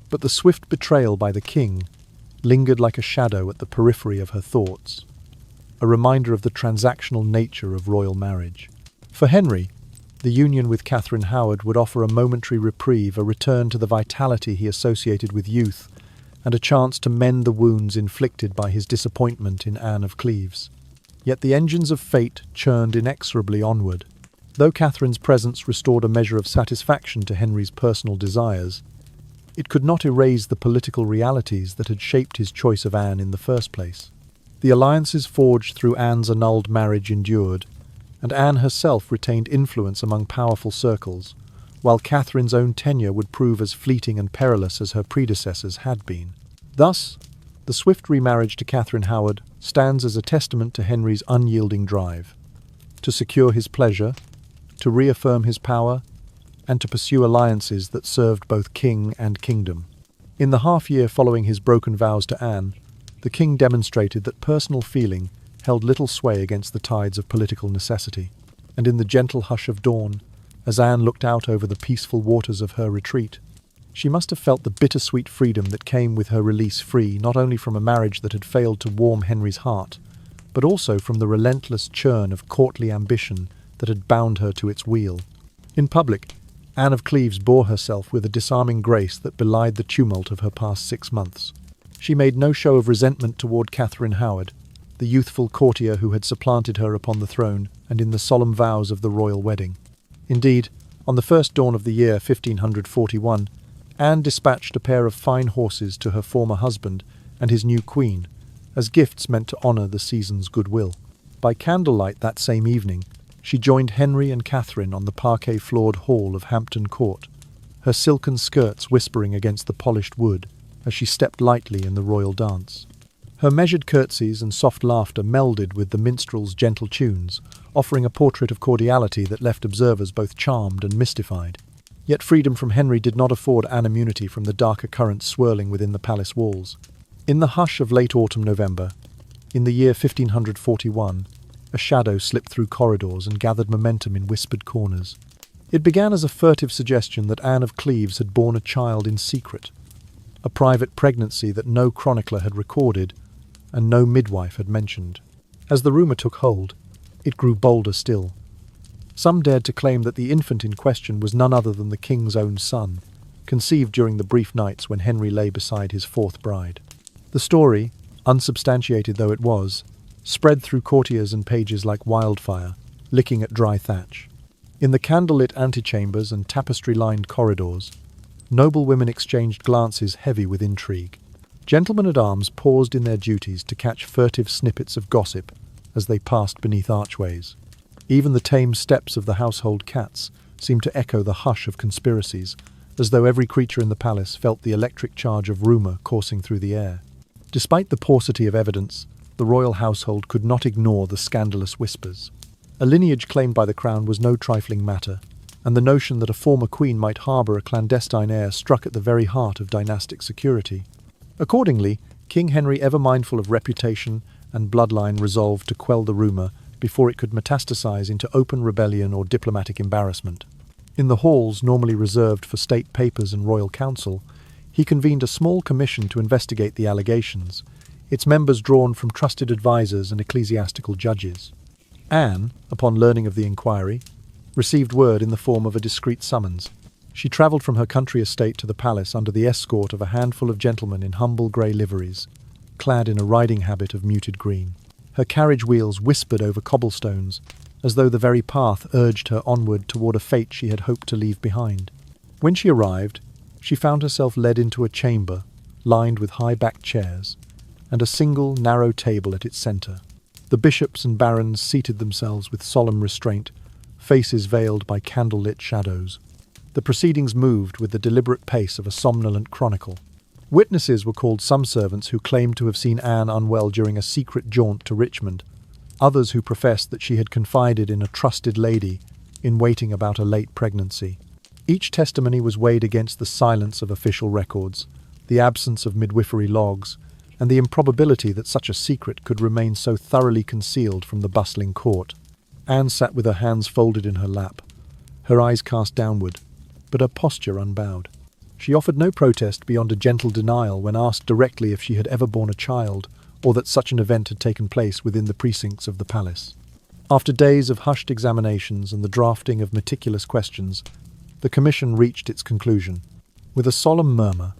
But the swift betrayal by the king lingered like a shadow at the periphery of her thoughts, a reminder of the transactional nature of royal marriage. For Henry, the union with Catherine Howard would offer a momentary reprieve, a return to the vitality he associated with youth, and a chance to mend the wounds inflicted by his disappointment in Anne of Cleves. Yet the engines of fate churned inexorably onward. Though Catherine's presence restored a measure of satisfaction to Henry's personal desires, it could not erase the political realities that had shaped his choice of Anne in the first place. The alliances forged through Anne's annulled marriage endured, and Anne herself retained influence among powerful circles, while Catherine's own tenure would prove as fleeting and perilous as her predecessors had been. Thus, the swift remarriage to Catherine Howard stands as a testament to Henry's unyielding drive to secure his pleasure, to reaffirm his power, and to pursue alliances that served both king and kingdom. In the half-year following his broken vows to Anne, the king demonstrated that personal feeling held little sway against the tides of political necessity, and in the gentle hush of dawn, as Anne looked out over the peaceful waters of her retreat, she must have felt the bittersweet freedom that came with her release free not only from a marriage that had failed to warm Henry's heart, but also from the relentless churn of courtly ambition that had bound her to its wheel. In public, Anne of Cleves bore herself with a disarming grace that belied the tumult of her past 6 months. She made no show of resentment toward Catherine Howard, the youthful courtier who had supplanted her upon the throne and in the solemn vows of the royal wedding. Indeed, on the first dawn of the year 1541, Anne dispatched a pair of fine horses to her former husband and his new queen, as gifts meant to honour the season's goodwill. By candlelight that same evening, she joined Henry and Catherine on the parquet-floored hall of Hampton Court, her silken skirts whispering against the polished wood as she stepped lightly in the royal dance. Her measured curtsies and soft laughter melded with the minstrel's gentle tunes, offering a portrait of cordiality that left observers both charmed and mystified. Yet freedom from Henry did not afford Anne immunity from the darker currents swirling within the palace walls. In the hush of late autumn November, in the year 1541, a shadow slipped through corridors and gathered momentum in whispered corners. It began as a furtive suggestion that Anne of Cleves had borne a child in secret, a private pregnancy that no chronicler had recorded and no midwife had mentioned. As the rumour took hold, it grew bolder still. Some dared to claim that the infant in question was none other than the king's own son, conceived during the brief nights when Henry lay beside his fourth bride. The story, unsubstantiated though it was, spread through courtiers and pages like wildfire, licking at dry thatch. In the candlelit antechambers and tapestry-lined corridors, Noblewomen exchanged glances heavy with intrigue. Gentlemen-at-arms paused in their duties to catch furtive snippets of gossip as they passed beneath archways. Even the tame steps of the household cats seemed to echo the hush of conspiracies, as though every creature in the palace felt the electric charge of rumour coursing through the air. Despite the paucity of evidence, the royal household could not ignore the scandalous whispers. A lineage claimed by the crown was no trifling matter, and the notion that a former queen might harbour a clandestine heir struck at the very heart of dynastic security. Accordingly, King Henry, ever mindful of reputation and bloodline, resolved to quell the rumour before it could metastasize into open rebellion or diplomatic embarrassment. In the halls normally reserved for state papers and royal council, he convened a small commission to investigate the allegations, its members drawn from trusted advisers and ecclesiastical judges. Anne, upon learning of the inquiry, received word in the form of a discreet summons. She travelled from her country estate to the palace under the escort of a handful of gentlemen in humble grey liveries, clad in a riding habit of muted green. Her carriage wheels whispered over cobblestones, as though the very path urged her onward toward a fate she had hoped to leave behind. When she arrived, she found herself led into a chamber, lined with high-backed chairs, and a single, narrow table at its centre. The bishops and barons seated themselves with solemn restraint, faces veiled by candle-lit shadows. The proceedings moved with the deliberate pace of a somnolent chronicle. Witnesses were called, some servants who claimed to have seen Anne unwell during a secret jaunt to Richmond, others who professed that she had confided in a trusted lady in waiting about a late pregnancy. Each testimony was weighed against the silence of official records, the absence of midwifery logs, and the improbability that such a secret could remain so thoroughly concealed from the bustling court. Anne sat with her hands folded in her lap, her eyes cast downward, but her posture unbowed. She offered no protest beyond a gentle denial when asked directly if she had ever borne a child, or that such an event had taken place within the precincts of the palace. After days of hushed examinations and the drafting of meticulous questions, the commission reached its conclusion. With a solemn murmur,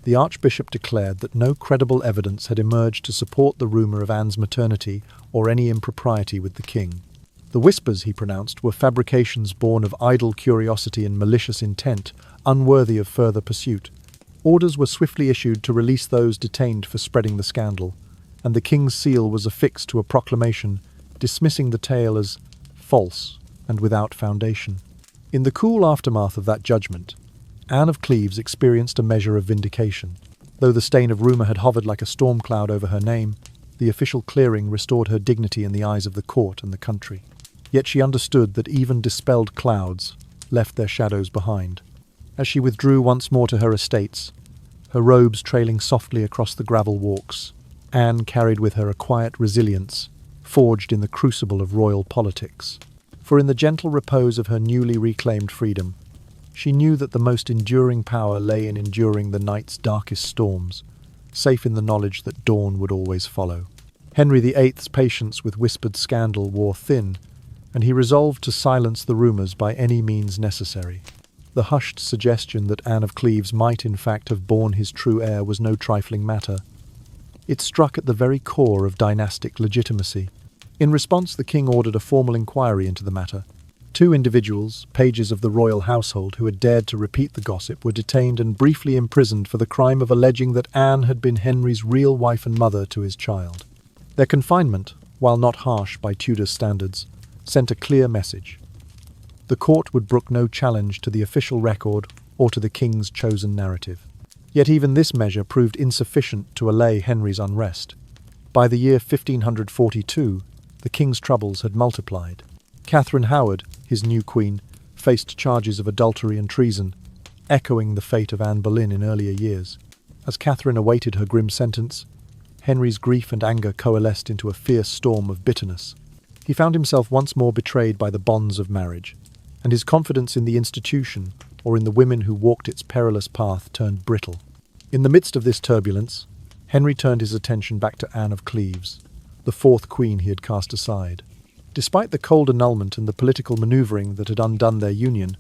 the Archbishop declared that no credible evidence had emerged to support the rumour of Anne's maternity or any impropriety with the king. The whispers, he pronounced, were fabrications born of idle curiosity and malicious intent, unworthy of further pursuit. Orders were swiftly issued to release those detained for spreading the scandal, and the king's seal was affixed to a proclamation dismissing the tale as false and without foundation. In the cool aftermath of that judgment, Anne of Cleves experienced a measure of vindication. Though the stain of rumour had hovered like a storm cloud over her name, the official clearing restored her dignity in the eyes of the court and the country. Yet she understood that even dispelled clouds left their shadows behind. As she withdrew once more to her estates, her robes trailing softly across the gravel walks, Anne carried with her a quiet resilience, forged in the crucible of royal politics. For in the gentle repose of her newly reclaimed freedom, she knew that the most enduring power lay in enduring the night's darkest storms, safe in the knowledge that dawn would always follow. Henry VIII's patience with whispered scandal wore thin, and he resolved to silence the rumours by any means necessary. The hushed suggestion that Anne of Cleves might in fact have borne his true heir was no trifling matter. It struck at the very core of dynastic legitimacy. In response, the king ordered a formal inquiry into the matter. 2 individuals, pages of the royal household, who had dared to repeat the gossip, were detained and briefly imprisoned for the crime of alleging that Anne had been Henry's real wife and mother to his child. Their confinement, while not harsh by Tudor standards, sent a clear message. The court would brook no challenge to the official record or to the king's chosen narrative. Yet even this measure proved insufficient to allay Henry's unrest. By the year 1542, the king's troubles had multiplied. Catherine Howard, his new queen, faced charges of adultery and treason, echoing the fate of Anne Boleyn in earlier years. As Catherine awaited her grim sentence, Henry's grief and anger coalesced into a fierce storm of bitterness. He found himself once more betrayed by the bonds of marriage, and his confidence in the institution, or in the women who walked its perilous path, turned brittle. In the midst of this turbulence, Henry turned his attention back to Anne of Cleves, the 4th queen he had cast aside. Despite the cold annulment and the political manoeuvring that had undone their union,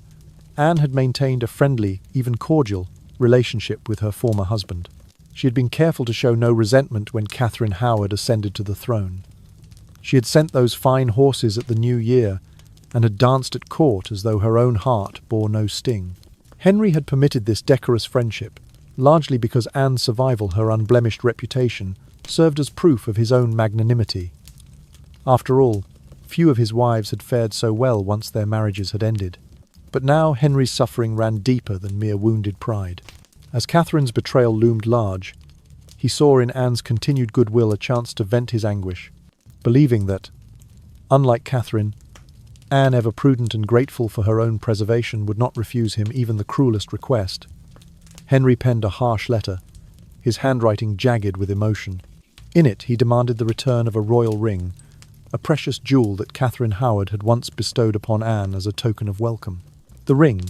Anne had maintained a friendly, even cordial, relationship with her former husband. She had been careful to show no resentment when Catherine Howard ascended to the throne. She had sent those fine horses at the new year, and had danced at court as though her own heart bore no sting. Henry had permitted this decorous friendship, largely because Anne's survival, her unblemished reputation, served as proof of his own magnanimity. After all, few of his wives had fared so well once their marriages had ended. But now Henry's suffering ran deeper than mere wounded pride. As Catherine's betrayal loomed large, he saw in Anne's continued goodwill a chance to vent his anguish, believing that, unlike Catherine, Anne, ever prudent and grateful for her own preservation, would not refuse him even the cruelest request. Henry penned a harsh letter, his handwriting jagged with emotion. In it he demanded the return of a royal ring, a precious jewel that Catherine Howard had once bestowed upon Anne as a token of welcome. The ring,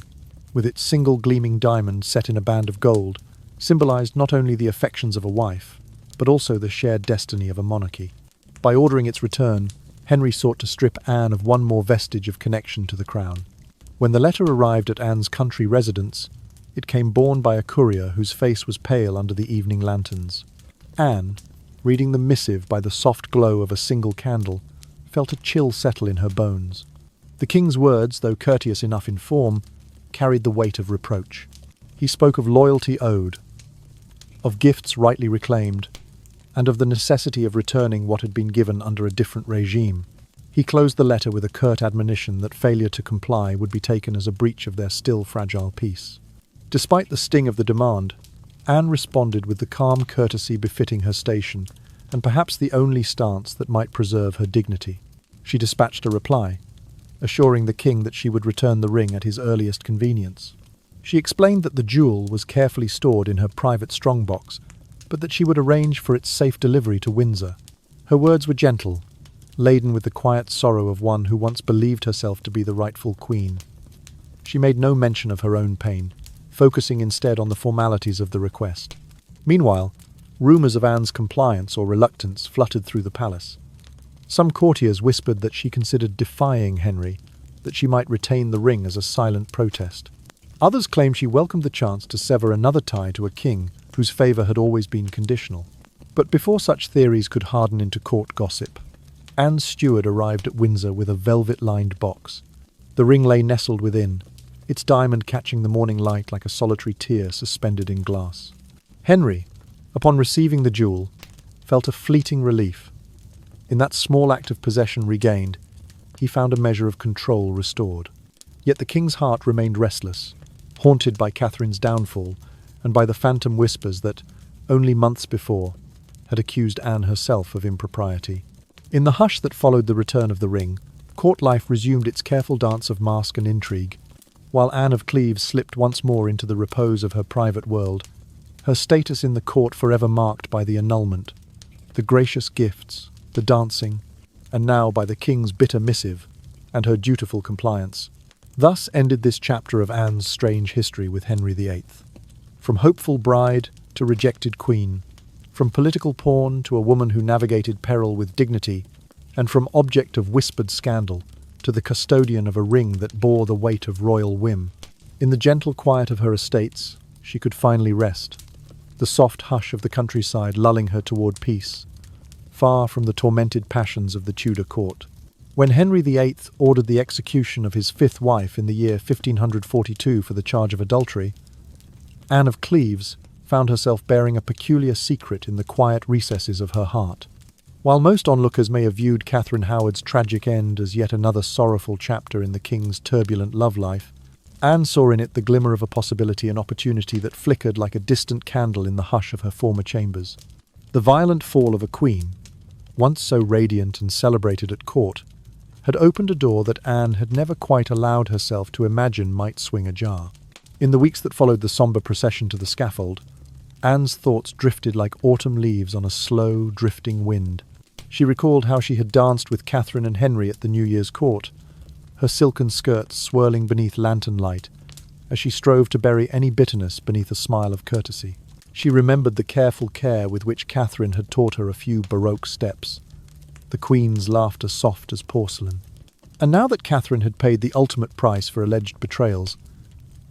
with its single gleaming diamond set in a band of gold, symbolized not only the affections of a wife, but also the shared destiny of a monarchy. By ordering its return, Henry sought to strip Anne of one more vestige of connection to the crown. When the letter arrived at Anne's country residence, it came borne by a courier whose face was pale under the evening lanterns. Anne, reading the missive by the soft glow of a single candle, felt a chill settle in her bones. The king's words, though courteous enough in form, carried the weight of reproach. He spoke of loyalty owed, of gifts rightly reclaimed, and of the necessity of returning what had been given under a different regime. He closed the letter with a curt admonition that failure to comply would be taken as a breach of their still fragile peace. Despite the sting of the demand, Anne responded with the calm courtesy befitting her station, and perhaps the only stance that might preserve her dignity. She dispatched a reply, assuring the king that she would return the ring at his earliest convenience. She explained that the jewel was carefully stored in her private strongbox, but that she would arrange for its safe delivery to Windsor. Her words were gentle, laden with the quiet sorrow of one who once believed herself to be the rightful queen. She made no mention of her own pain, focusing instead on the formalities of the request. Meanwhile, rumours of Anne's compliance or reluctance fluttered through the palace. Some courtiers whispered that she considered defying Henry, that she might retain the ring as a silent protest. Others claimed she welcomed the chance to sever another tie to a king whose favour had always been conditional. But before such theories could harden into court gossip, Anne's steward arrived at Windsor with a velvet-lined box. The ring lay nestled within, its diamond catching the morning light like a solitary tear suspended in glass. Henry, upon receiving the jewel, felt a fleeting relief. In that small act of possession regained, he found a measure of control restored. Yet the king's heart remained restless, haunted by Catherine's downfall and by the phantom whispers that, only months before, had accused Anne herself of impropriety. In the hush that followed the return of the ring, court life resumed its careful dance of mask and intrigue. While Anne of Cleves slipped once more into the repose of her private world, her status in the court forever marked by the annulment, the gracious gifts, the dancing, and now by the king's bitter missive and her dutiful compliance. Thus ended this chapter of Anne's strange history with Henry VIII. From hopeful bride to rejected queen, from political pawn to a woman who navigated peril with dignity, and from object of whispered scandal to the custodian of a ring that bore the weight of royal whim. In the gentle quiet of her estates, she could finally rest, the soft hush of the countryside lulling her toward peace, far from the tormented passions of the Tudor court. When Henry VIII ordered the execution of his fifth wife in the year 1542 for the charge of adultery, Anne of Cleves found herself bearing a peculiar secret in the quiet recesses of her heart. While most onlookers may have viewed Catherine Howard's tragic end as yet another sorrowful chapter in the king's turbulent love life, Anne saw in it the glimmer of a possibility and opportunity that flickered like a distant candle in the hush of her former chambers. The violent fall of a queen, once so radiant and celebrated at court, had opened a door that Anne had never quite allowed herself to imagine might swing ajar. In the weeks that followed the sombre procession to the scaffold, Anne's thoughts drifted like autumn leaves on a slow, drifting wind. She recalled how she had danced with Catherine and Henry at the New Year's court, her silken skirts swirling beneath lantern light, as she strove to bury any bitterness beneath a smile of courtesy. She remembered the careful care with which Catherine had taught her a few Baroque steps, the Queen's laughter soft as porcelain. And now that Catherine had paid the ultimate price for alleged betrayals,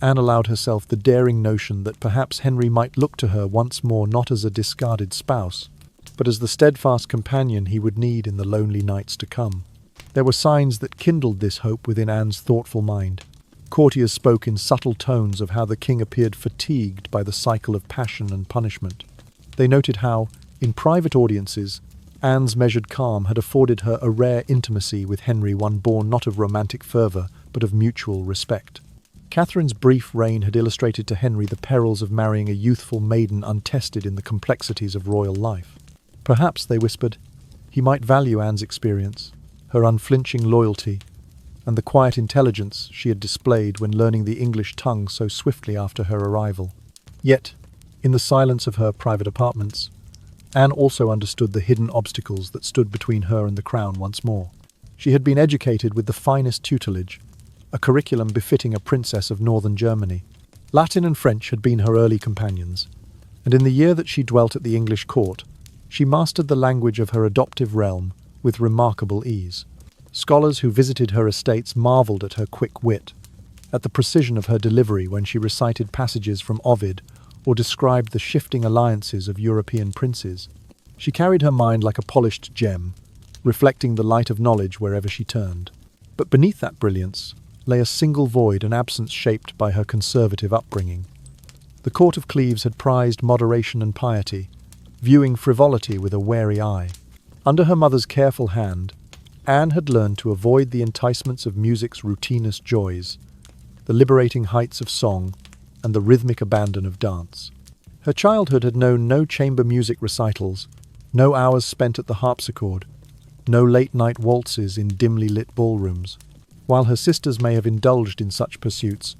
Anne allowed herself the daring notion that perhaps Henry might look to her once more not as a discarded spouse, but as the steadfast companion he would need in the lonely nights to come. There were signs that kindled this hope within Anne's thoughtful mind. courtiers spoke in subtle tones of how the king appeared fatigued by the cycle of passion and punishment. They noted how, in private audiences, Anne's measured calm had afforded her a rare intimacy with Henry, one born not of romantic fervour, but of mutual respect. Catherine's brief reign had illustrated to Henry the perils of marrying a youthful maiden untested in the complexities of royal life. Perhaps, they whispered, he might value Anne's experience, her unflinching loyalty, and the quiet intelligence she had displayed when learning the English tongue so swiftly after her arrival. Yet, in the silence of her private apartments, Anne also understood the hidden obstacles that stood between her and the crown once more. She had been educated with the finest tutelage, a curriculum befitting a princess of northern Germany. Latin and French had been her early companions, and in the year that she dwelt at the English court, she mastered the language of her adoptive realm with remarkable ease. Scholars who visited her estates marvelled at her quick wit, at the precision of her delivery when she recited passages from Ovid or described the shifting alliances of European princes. She carried her mind like a polished gem, reflecting the light of knowledge wherever she turned. But beneath that brilliance lay a single void, an absence shaped by her conservative upbringing. The court of Cleves had prized moderation and piety, viewing frivolity with a wary eye. Under her mother's careful hand, Anne had learned to avoid the enticements of music's routinous joys, the liberating heights of song, and the rhythmic abandon of dance. Her childhood had known no chamber music recitals, no hours spent at the harpsichord, no late-night waltzes in dimly lit ballrooms. While her sisters may have indulged in such pursuits,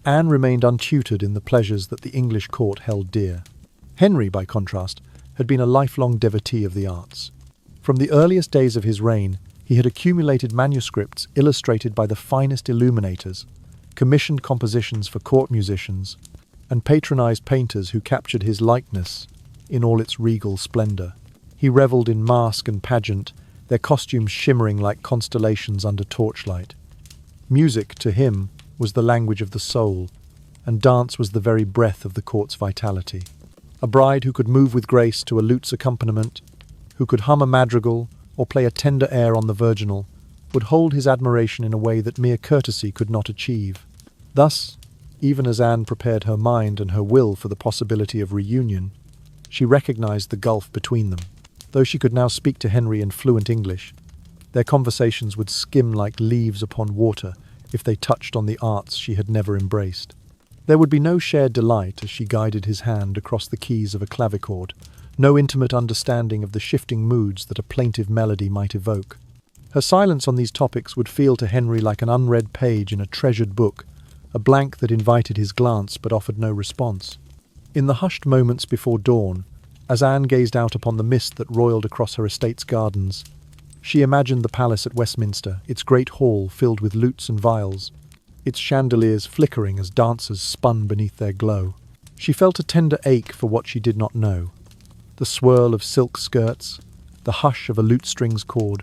Anne remained untutored in the pleasures that the English court held dear. Henry, by contrast, had been a lifelong devotee of the arts. From the earliest days of his reign, he had accumulated manuscripts illustrated by the finest illuminators, commissioned compositions for court musicians, and patronized painters who captured his likeness in all its regal splendor. He revelled in masque and pageant, their costumes shimmering like constellations under torchlight. Music, to him, was the language of the soul, and dance was the very breath of the court's vitality. A bride who could move with grace to a lute's accompaniment, who could hum a madrigal or play a tender air on the virginal, would hold his admiration in a way that mere courtesy could not achieve. Thus, even as Anne prepared her mind and her will for the possibility of reunion, she recognized the gulf between them. Though she could now speak to Henry in fluent English, their conversations would skim like leaves upon water if they touched on the arts she had never embraced. There would be no shared delight as she guided his hand across the keys of a clavichord, no intimate understanding of the shifting moods that a plaintive melody might evoke. Her silence on these topics would feel to Henry like an unread page in a treasured book, a blank that invited his glance but offered no response. In the hushed moments before dawn, as Anne gazed out upon the mist that roiled across her estate's gardens, she imagined the palace at Westminster, its great hall filled with lutes and viols, its chandeliers flickering as dancers spun beneath their glow. She felt a tender ache for what she did not know. The swirl of silk skirts, the hush of a lute string's chord,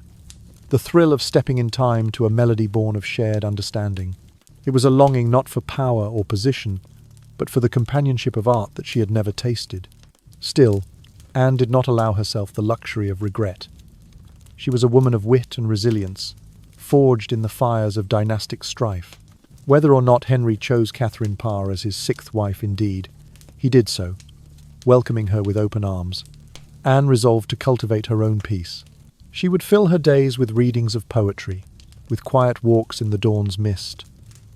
the thrill of stepping in time to a melody born of shared understanding. It was a longing not for power or position, but for the companionship of art that she had never tasted. Still, Anne did not allow herself the luxury of regret. She was a woman of wit and resilience, forged in the fires of dynastic strife. Whether or not Henry chose Catherine Parr as his sixth wife indeed, he did so, welcoming her with open arms. Anne resolved to cultivate her own peace. She would fill her days with readings of poetry, with quiet walks in the dawn's mist,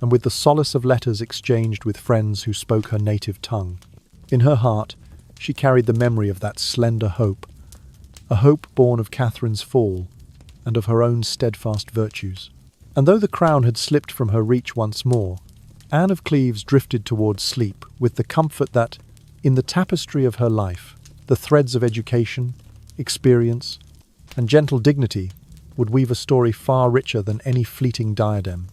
and with the solace of letters exchanged with friends who spoke her native tongue. In her heart, she carried the memory of that slender hope, a hope born of Catherine's fall and of her own steadfast virtues. And though the crown had slipped from her reach once more, Anne of Cleves drifted towards sleep with the comfort that, in the tapestry of her life, the threads of education, experience, and gentle dignity would weave a story far richer than any fleeting diadem.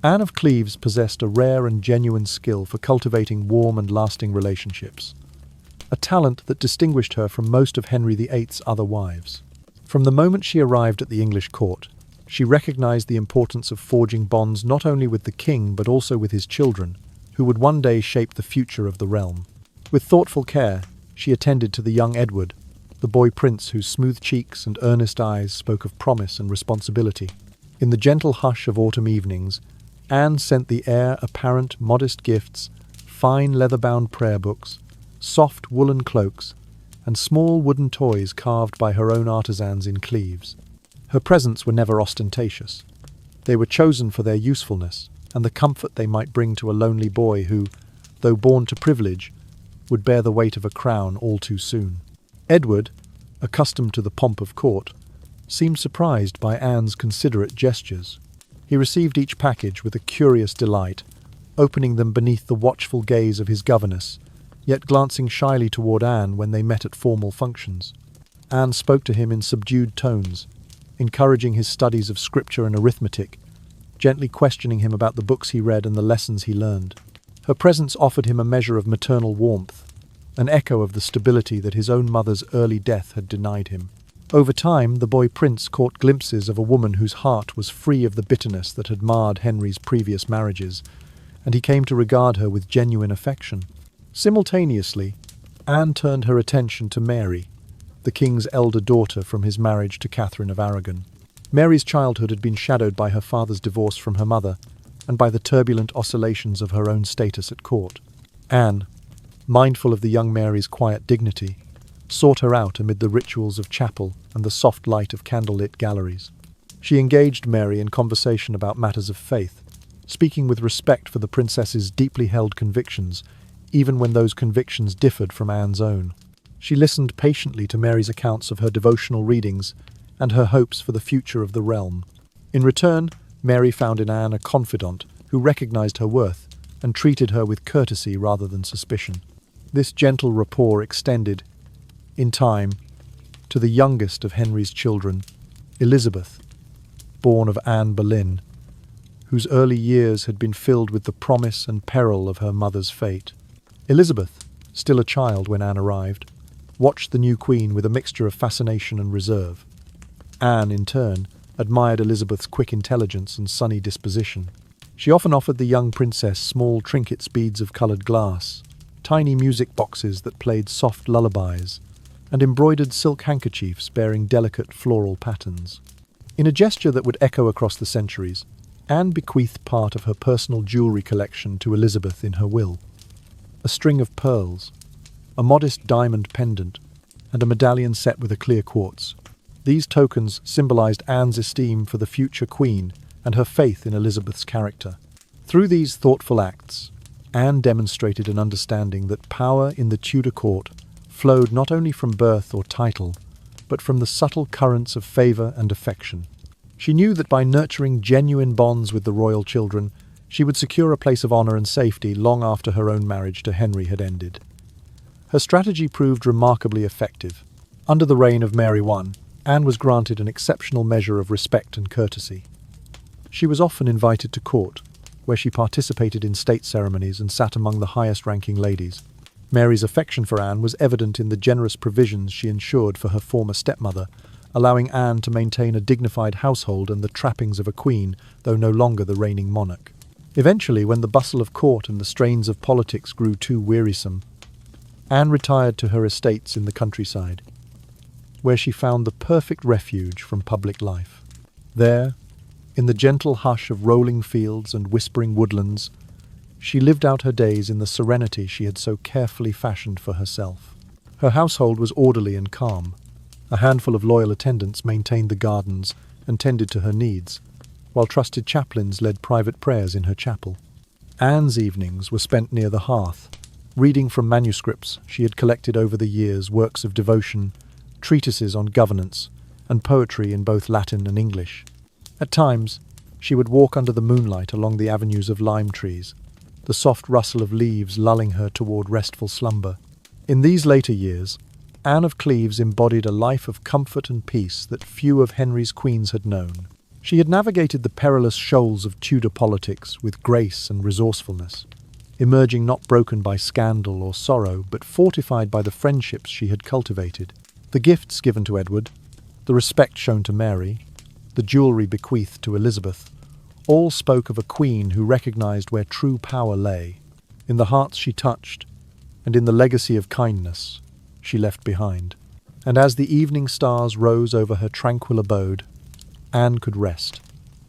Anne of Cleves possessed a rare and genuine skill for cultivating warm and lasting relationships, a talent that distinguished her from most of Henry VIII's other wives. From the moment she arrived at the English court, she recognized the importance of forging bonds not only with the king but also with his children, who would one day shape the future of the realm. With thoughtful care, she attended to the young Edward, the boy prince whose smooth cheeks and earnest eyes spoke of promise and responsibility. In the gentle hush of autumn evenings, Anne sent the heir apparent modest gifts, fine leather-bound prayer books, soft woolen cloaks, and small wooden toys carved by her own artisans in Cleves. Her presents were never ostentatious. They were chosen for their usefulness and the comfort they might bring to a lonely boy who, though born to privilege, would bear the weight of a crown all too soon. Edward, accustomed to the pomp of court, seemed surprised by Anne's considerate gestures. He received each package with a curious delight, opening them beneath the watchful gaze of his governess, yet glancing shyly toward Anne when they met at formal functions. Anne spoke to him in subdued tones, encouraging his studies of scripture and arithmetic, gently questioning him about the books he read and the lessons he learned. Her presence offered him a measure of maternal warmth, an echo of the stability that his own mother's early death had denied him. Over time, the boy prince caught glimpses of a woman whose heart was free of the bitterness that had marred Henry's previous marriages, and he came to regard her with genuine affection. Simultaneously, Anne turned her attention to Mary, the king's elder daughter from his marriage to Catherine of Aragon. Mary's childhood had been shadowed by her father's divorce from her mother and by the turbulent oscillations of her own status at court. Anne, mindful of the young Mary's quiet dignity, sought her out amid the rituals of chapel and the soft light of candlelit galleries. She engaged Mary in conversation about matters of faith, speaking with respect for the princess's deeply held convictions, even when those convictions differed from Anne's own. She listened patiently to Mary's accounts of her devotional readings and her hopes for the future of the realm. In return, Mary found in Anne a confidant who recognized her worth and treated her with courtesy rather than suspicion. This gentle rapport extended, in time, to the youngest of Henry's children, Elizabeth, born of Anne Boleyn, whose early years had been filled with the promise and peril of her mother's fate. Elizabeth, still a child when Anne arrived, watched the new queen with a mixture of fascination and reserve. Anne, in turn, admired Elizabeth's quick intelligence and sunny disposition. She often offered the young princess small trinkets, beads of coloured glass, tiny music boxes that played soft lullabies, and embroidered silk handkerchiefs bearing delicate floral patterns. In a gesture that would echo across the centuries, Anne bequeathed part of her personal jewellery collection to Elizabeth in her will. A string of pearls, a modest diamond pendant, and a medallion set with a clear quartz. These tokens symbolized Anne's esteem for the future queen and her faith in Elizabeth's character. Through these thoughtful acts, Anne demonstrated an understanding that power in the Tudor court flowed not only from birth or title, but from the subtle currents of favour and affection. She knew that by nurturing genuine bonds with the royal children, she would secure a place of honour and safety long after her own marriage to Henry had ended. Her strategy proved remarkably effective. Under the reign of Mary I, Anne was granted an exceptional measure of respect and courtesy. She was often invited to court, where she participated in state ceremonies and sat among the highest-ranking ladies. Mary's affection for Anne was evident in the generous provisions she ensured for her former stepmother, allowing Anne to maintain a dignified household and the trappings of a queen, though no longer the reigning monarch. Eventually, when the bustle of court and the strains of politics grew too wearisome, Anne retired to her estates in the countryside, where she found the perfect refuge from public life. There, in the gentle hush of rolling fields and whispering woodlands, she lived out her days in the serenity she had so carefully fashioned for herself. Her household was orderly and calm. A handful of loyal attendants maintained the gardens and tended to her needs, while trusted chaplains led private prayers in her chapel. Anne's evenings were spent near the hearth, reading from manuscripts she had collected over the years, works of devotion, treatises on governance, and poetry in both Latin and English. At times, she would walk under the moonlight along the avenues of lime trees, the soft rustle of leaves lulling her toward restful slumber. In these later years, Anne of Cleves embodied a life of comfort and peace that few of Henry's queens had known. She had navigated the perilous shoals of Tudor politics with grace and resourcefulness, emerging not broken by scandal or sorrow, but fortified by the friendships she had cultivated. The gifts given to Edward, the respect shown to Mary, the jewellery bequeathed to Elizabeth, all spoke of a queen who recognized where true power lay, in the hearts she touched, and in the legacy of kindness she left behind. And as the evening stars rose over her tranquil abode, Anne could rest,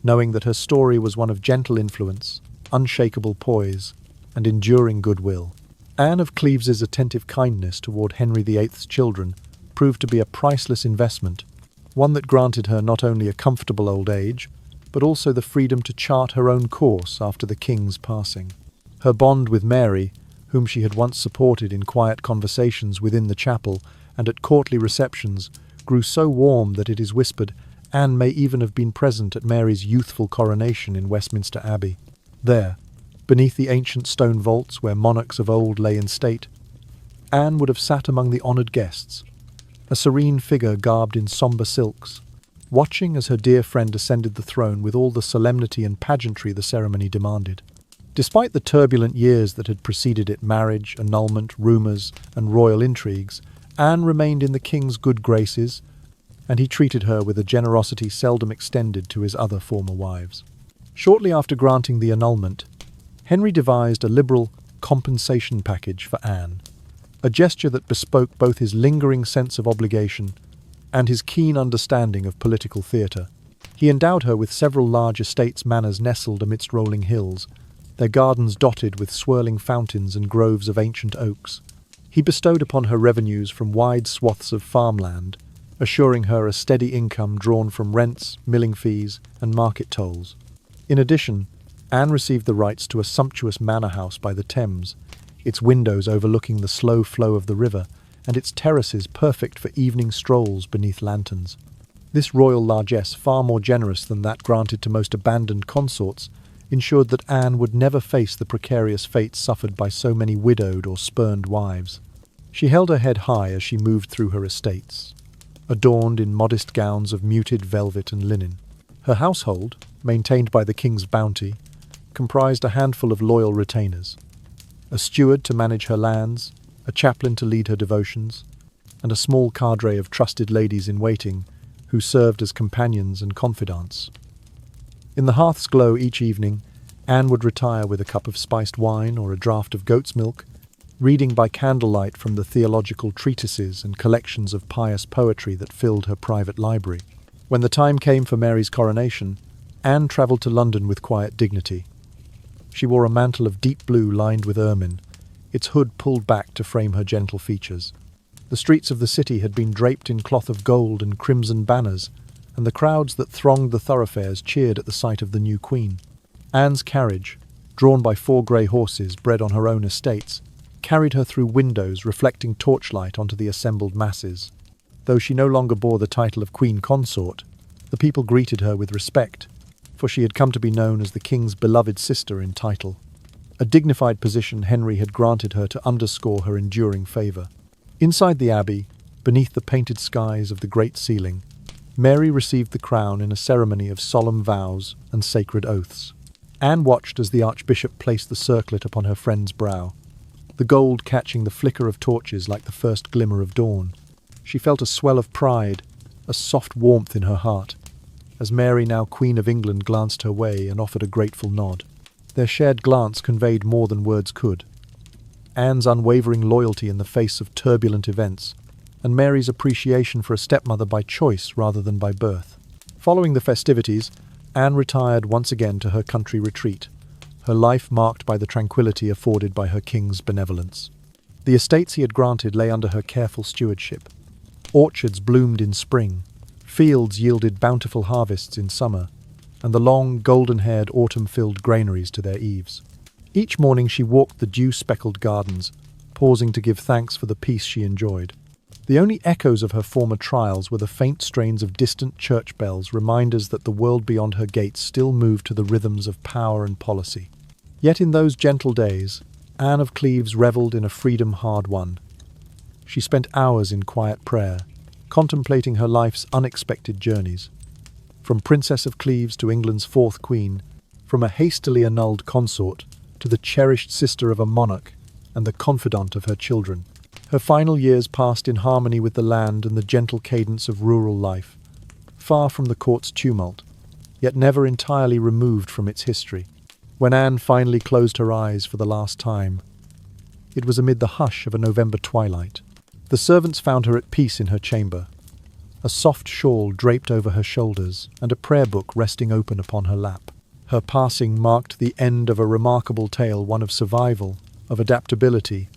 knowing that her story was one of gentle influence, unshakable poise, and enduring goodwill. Anne of Cleves' attentive kindness toward Henry VIII's children proved to be a priceless investment, one that granted her not only a comfortable old age, but also the freedom to chart her own course after the king's passing. Her bond with Mary, whom she had once supported in quiet conversations within the chapel and at courtly receptions, grew so warm that it is whispered Anne may even have been present at Mary's youthful coronation in Westminster Abbey. There, beneath the ancient stone vaults where monarchs of old lay in state, Anne would have sat among the honoured guests, a serene figure garbed in sombre silks, watching as her dear friend ascended the throne with all the solemnity and pageantry the ceremony demanded. Despite the turbulent years that had preceded it, marriage, annulment, rumours, and royal intrigues, Anne remained in the king's good graces, and he treated her with a generosity seldom extended to his other former wives. Shortly after granting the annulment, Henry devised a liberal compensation package for Anne, a gesture that bespoke both his lingering sense of obligation and his keen understanding of political theatre. He endowed her with several large estates manors nestled amidst rolling hills, their gardens dotted with swirling fountains and groves of ancient oaks. He bestowed upon her revenues from wide swaths of farmland, assuring her a steady income drawn from rents, milling fees, and market tolls. In addition, Anne received the rights to a sumptuous manor house by the Thames, its windows overlooking the slow flow of the river, and its terraces perfect for evening strolls beneath lanterns. This royal largesse, far more generous than that granted to most abandoned consorts, ensured that Anne would never face the precarious fates suffered by so many widowed or spurned wives. She held her head high as she moved through her estates, adorned in modest gowns of muted velvet and linen. Her household, maintained by the king's bounty, comprised a handful of loyal retainers, a steward to manage her lands, a chaplain to lead her devotions, and a small cadre of trusted ladies-in-waiting who served as companions and confidants. In the hearth's glow each evening, Anne would retire with a cup of spiced wine or a draught of goat's milk, reading by candlelight from the theological treatises and collections of pious poetry that filled her private library. When the time came for Mary's coronation, Anne travelled to London with quiet dignity. She wore a mantle of deep blue lined with ermine, its hood pulled back to frame her gentle features. The streets of the city had been draped in cloth of gold and crimson banners, and the crowds that thronged the thoroughfares cheered at the sight of the new queen. Anne's carriage, drawn by 4 grey horses bred on her own estates, carried her through windows reflecting torchlight onto the assembled masses. Though she no longer bore the title of queen consort, the people greeted her with respect, for she had come to be known as the king's beloved sister in title, a dignified position Henry had granted her to underscore her enduring favour. Inside the abbey, beneath the painted skies of the great ceiling, Mary received the crown in a ceremony of solemn vows and sacred oaths. Anne watched as the archbishop placed the circlet upon her friend's brow, the gold catching the flicker of torches like the first glimmer of dawn. She felt a swell of pride, a soft warmth in her heart, as Mary, now Queen of England, glanced her way and offered a grateful nod. Their shared glance conveyed more than words could. Anne's unwavering loyalty in the face of turbulent events, and Mary's appreciation for a stepmother by choice rather than by birth. Following the festivities, Anne retired once again to her country retreat, her life marked by the tranquility afforded by her king's benevolence. The estates he had granted lay under her careful stewardship. Orchards bloomed in spring, fields yielded bountiful harvests in summer, and the long, golden-haired autumn filled granaries to their eaves. Each morning she walked the dew-speckled gardens, pausing to give thanks for the peace she enjoyed. The only echoes of her former trials were the faint strains of distant church bells, reminders that the world beyond her gates still moved to the rhythms of power and policy. Yet in those gentle days, Anne of Cleves revelled in a freedom hard won. She spent hours in quiet prayer, contemplating her life's unexpected journeys. From Princess of Cleves to England's 4th Queen, from a hastily annulled consort to the cherished sister of a monarch and the confidant of her children. Her final years passed in harmony with the land and the gentle cadence of rural life, far from the court's tumult, yet never entirely removed from its history. When Anne finally closed her eyes for the last time, it was amid the hush of a November twilight. The servants found her at peace in her chamber, a soft shawl draped over her shoulders and a prayer book resting open upon her lap. Her passing marked the end of a remarkable tale, one of survival, of adaptability,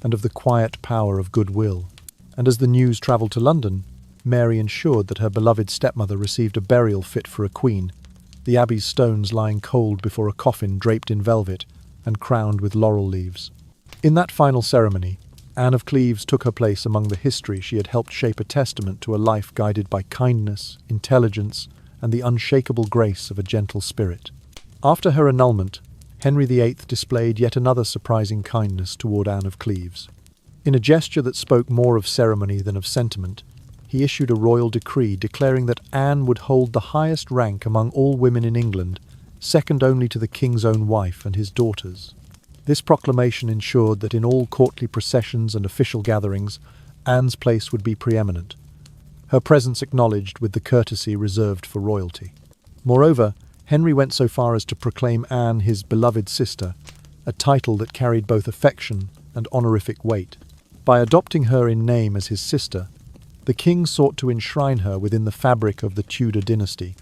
and of the quiet power of goodwill. And as the news travelled to London, Mary ensured that her beloved stepmother received a burial fit for a queen, the abbey's stones lying cold before a coffin draped in velvet and crowned with laurel leaves. In that final ceremony, Anne of Cleves took her place among the history she had helped shape, a testament to a life guided by kindness, intelligence, and the unshakable grace of a gentle spirit. After her annulment, Henry VIII displayed yet another surprising kindness toward Anne of Cleves. In a gesture that spoke more of ceremony than of sentiment, he issued a royal decree declaring that Anne would hold the highest rank among all women in England, second only to the king's own wife and his daughters. This proclamation ensured that in all courtly processions and official gatherings, Anne's place would be preeminent, her presence acknowledged with the courtesy reserved for royalty. Moreover, Henry went so far as to proclaim Anne his beloved sister, a title that carried both affection and honorific weight. By adopting her in name as his sister, the king sought to enshrine her within the fabric of the Tudor dynasty,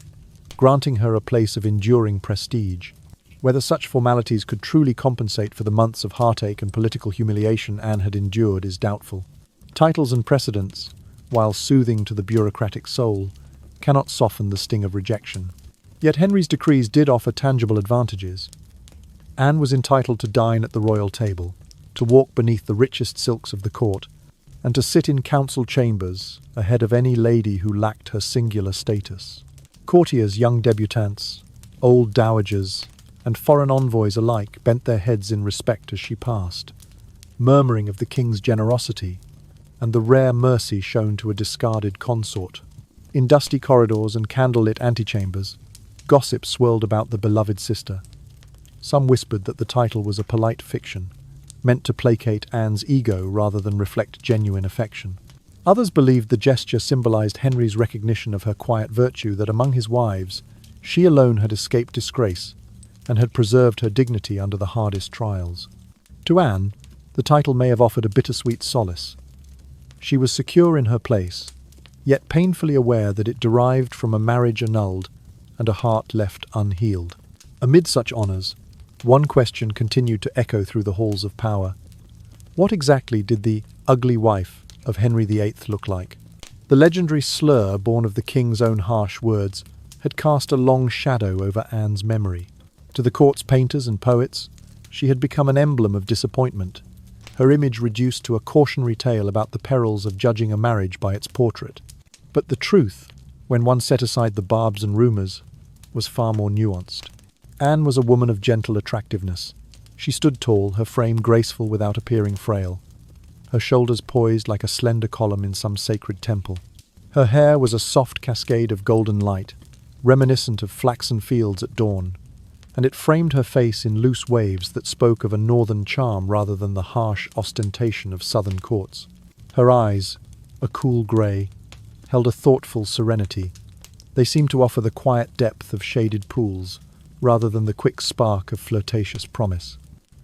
granting her a place of enduring prestige. Whether such formalities could truly compensate for the months of heartache and political humiliation Anne had endured is doubtful. Titles and precedents, while soothing to the bureaucratic soul, cannot soften the sting of rejection. Yet Henry's decrees did offer tangible advantages. Anne was entitled to dine at the royal table, to walk beneath the richest silks of the court, and to sit in council chambers ahead of any lady who lacked her singular status. Courtiers, young debutantes, old dowagers, and foreign envoys alike bent their heads in respect as she passed, murmuring of the king's generosity and the rare mercy shown to a discarded consort. In dusty corridors and candlelit antechambers, gossip swirled about the beloved sister. Some whispered that the title was a polite fiction, meant to placate Anne's ego rather than reflect genuine affection. Others believed the gesture symbolized Henry's recognition of her quiet virtue, that among his wives, she alone had escaped disgrace and had preserved her dignity under the hardest trials. To Anne, the title may have offered a bittersweet solace. She was secure in her place, yet painfully aware that it derived from a marriage annulled and a heart left unhealed. Amid such honours, one question continued to echo through the halls of power. What exactly did the ugly wife of Henry VIII look like? The legendary slur, born of the king's own harsh words, had cast a long shadow over Anne's memory. To the court's painters and poets, she had become an emblem of disappointment, her image reduced to a cautionary tale about the perils of judging a marriage by its portrait. But the truth, when one set aside the barbs and rumours, was far more nuanced. Anne was a woman of gentle attractiveness. She stood tall, her frame graceful without appearing frail, her shoulders poised like a slender column in some sacred temple. Her hair was a soft cascade of golden light, reminiscent of flaxen fields at dawn, and it framed her face in loose waves that spoke of a northern charm rather than the harsh ostentation of southern courts. Her eyes, a cool grey, held a thoughtful serenity. They seemed to offer the quiet depth of shaded pools, rather than the quick spark of flirtatious promise.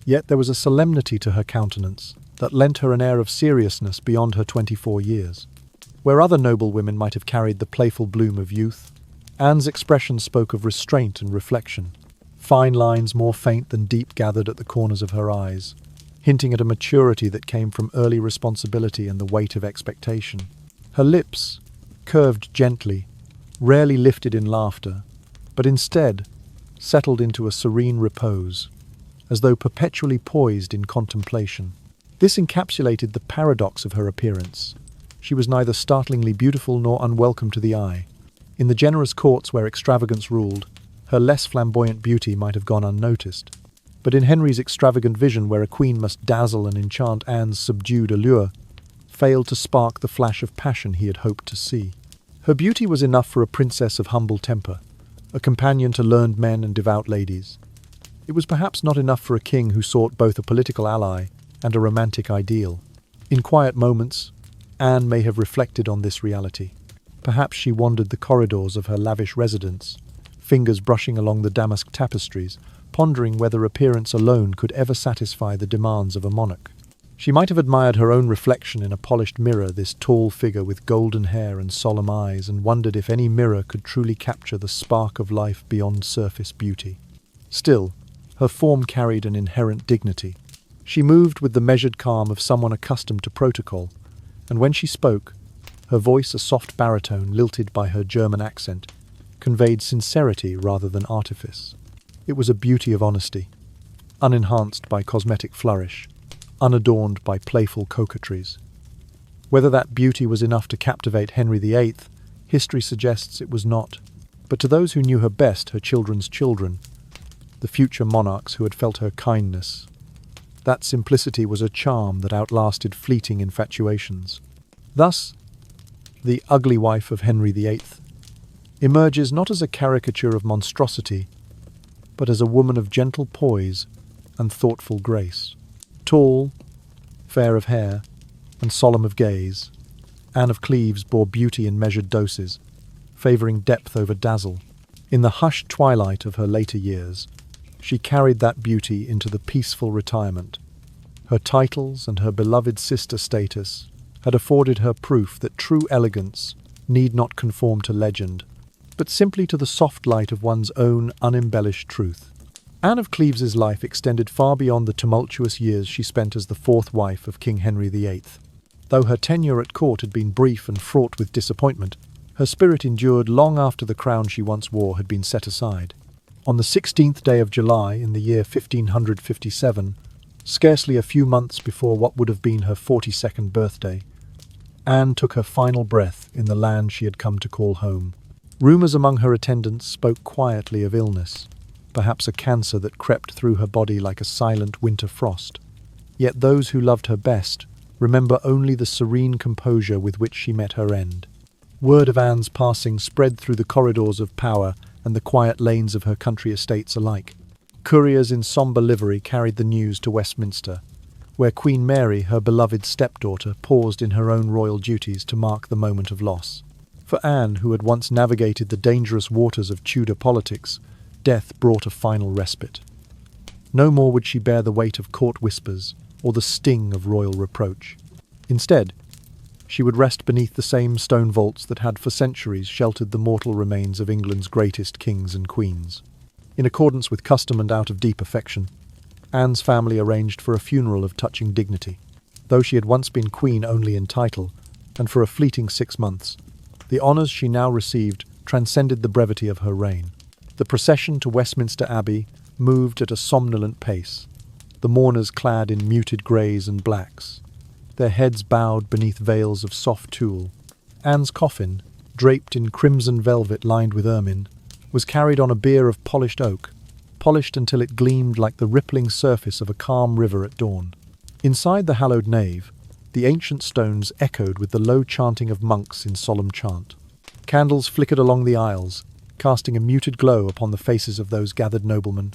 Yet there was a solemnity to her countenance that lent her an air of seriousness beyond her 24 years. Where other noble women might have carried the playful bloom of youth, Anne's expression spoke of restraint and reflection. Fine lines more faint than deep gathered at the corners of her eyes, hinting at a maturity that came from early responsibility and the weight of expectation. Her lips, curved gently, rarely lifted in laughter, but instead settled into a serene repose, as though perpetually poised in contemplation. This encapsulated the paradox of her appearance. She was neither startlingly beautiful nor unwelcome to the eye. In the generous courts where extravagance ruled, her less flamboyant beauty might have gone unnoticed. But in Henry's extravagant vision, where a queen must dazzle and enchant, Anne's subdued allure failed to spark the flash of passion he had hoped to see. Her beauty was enough for a princess of humble temper, a companion to learned men and devout ladies. It was perhaps not enough for a king who sought both a political ally and a romantic ideal. In quiet moments, Anne may have reflected on this reality. Perhaps she wandered the corridors of her lavish residence, fingers brushing along the damask tapestries, pondering whether appearance alone could ever satisfy the demands of a monarch. She might have admired her own reflection in a polished mirror, this tall figure with golden hair and solemn eyes, and wondered if any mirror could truly capture the spark of life beyond surface beauty. Still, her form carried an inherent dignity. She moved with the measured calm of someone accustomed to protocol, and when she spoke, her voice, a soft baritone lilted by her German accent, conveyed sincerity rather than artifice. It was a beauty of honesty, unenhanced by cosmetic flourish, unadorned by playful coquetries. Whether that beauty was enough to captivate Henry VIII, history suggests it was not. But to those who knew her best, her children's children, the future monarchs who had felt her kindness, that simplicity was a charm that outlasted fleeting infatuations. Thus, the ugly wife of Henry VIII emerges not as a caricature of monstrosity, but as a woman of gentle poise and thoughtful grace. Tall, fair of hair, and solemn of gaze, Anne of Cleves bore beauty in measured doses, favouring depth over dazzle. In the hushed twilight of her later years, she carried that beauty into the peaceful retirement. Her titles and her beloved sister status had afforded her proof that true elegance need not conform to legend, but simply to the soft light of one's own unembellished truth. Anne of Cleves's life extended far beyond the tumultuous years she spent as the fourth wife of King Henry VIII. Though her tenure at court had been brief and fraught with disappointment, her spirit endured long after the crown she once wore had been set aside. On the 16th day of July in the year 1557, scarcely a few months before what would have been her 42nd birthday, Anne took her final breath in the land she had come to call home. Rumours among her attendants spoke quietly of illness, perhaps a cancer that crept through her body like a silent winter frost. Yet those who loved her best remember only the serene composure with which she met her end. Word of Anne's passing spread through the corridors of power and the quiet lanes of her country estates alike. Couriers in sombre livery carried the news to Westminster, where Queen Mary, her beloved stepdaughter, paused in her own royal duties to mark the moment of loss. For Anne, who had once navigated the dangerous waters of Tudor politics, death brought a final respite. No more would she bear the weight of court whispers or the sting of royal reproach. Instead, she would rest beneath the same stone vaults that had for centuries sheltered the mortal remains of England's greatest kings and queens. In accordance with custom and out of deep affection, Anne's family arranged for a funeral of touching dignity. Though she had once been queen only in title, and for a fleeting 6 months, the honours she now received transcended the brevity of her reign. The procession to Westminster Abbey moved at a somnolent pace, the mourners clad in muted greys and blacks, their heads bowed beneath veils of soft tulle. Anne's coffin, draped in crimson velvet lined with ermine, was carried on a bier of polished oak, polished until it gleamed like the rippling surface of a calm river at dawn. Inside the hallowed nave, the ancient stones echoed with the low chanting of monks in solemn chant. Candles flickered along the aisles, casting a muted glow upon the faces of those gathered noblemen,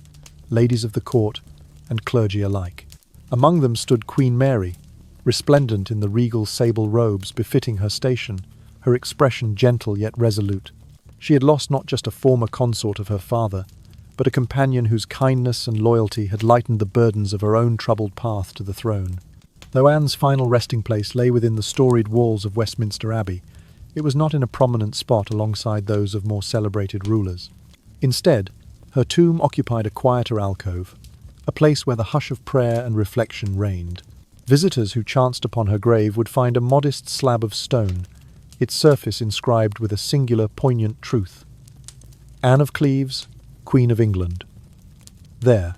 ladies of the court, and clergy alike. Among them stood Queen Mary, resplendent in the regal sable robes befitting her station, her expression gentle yet resolute. She had lost not just a former consort of her father, but a companion whose kindness and loyalty had lightened the burdens of her own troubled path to the throne. Though Anne's final resting place lay within the storied walls of Westminster Abbey, it was not in a prominent spot alongside those of more celebrated rulers. Instead, her tomb occupied a quieter alcove, a place where the hush of prayer and reflection reigned. Visitors who chanced upon her grave would find a modest slab of stone, its surface inscribed with a singular poignant truth: Anne of Cleves, Queen of England. There,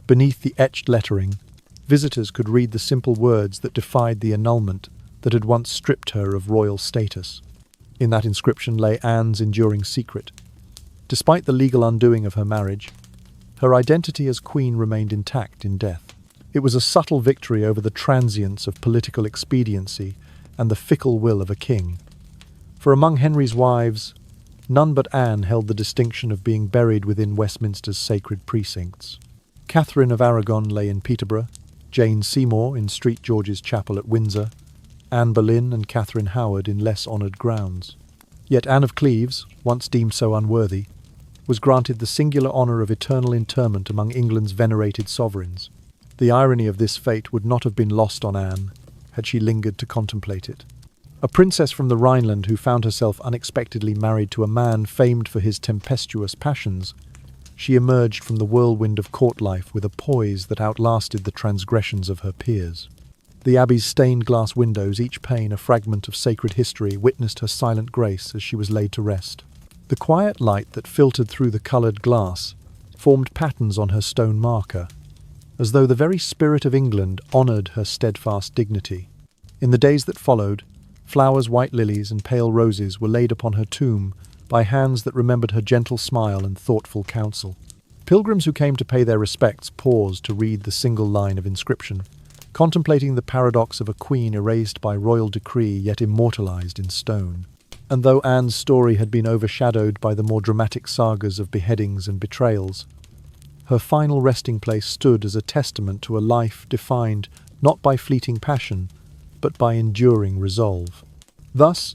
beneath the etched lettering, visitors could read the simple words that defied the annulment that had once stripped her of royal status. In that inscription lay Anne's enduring secret. Despite the legal undoing of her marriage, her identity as queen remained intact in death. It was a subtle victory over the transience of political expediency and the fickle will of a king. For among Henry's wives, none but Anne held the distinction of being buried within Westminster's sacred precincts. Catherine of Aragon lay in Peterborough, Jane Seymour in St. George's Chapel at Windsor, Anne Boleyn and Catherine Howard in less honoured grounds. Yet Anne of Cleves, once deemed so unworthy, was granted the singular honour of eternal interment among England's venerated sovereigns. The irony of this fate would not have been lost on Anne had she lingered to contemplate it. A princess from the Rhineland who found herself unexpectedly married to a man famed for his tempestuous passions, she emerged from the whirlwind of court life with a poise that outlasted the transgressions of her peers. The abbey's stained glass windows, each pane a fragment of sacred history, witnessed her silent grace as she was laid to rest. The quiet light that filtered through the coloured glass formed patterns on her stone marker, as though the very spirit of England honoured her steadfast dignity. In the days that followed, flowers, white lilies, and pale roses were laid upon her tomb by hands that remembered her gentle smile and thoughtful counsel. Pilgrims who came to pay their respects paused to read the single line of inscription, contemplating the paradox of a queen erased by royal decree yet immortalized in stone. And though Anne's story had been overshadowed by the more dramatic sagas of beheadings and betrayals, her final resting place stood as a testament to a life defined not by fleeting passion, but by enduring resolve. Thus,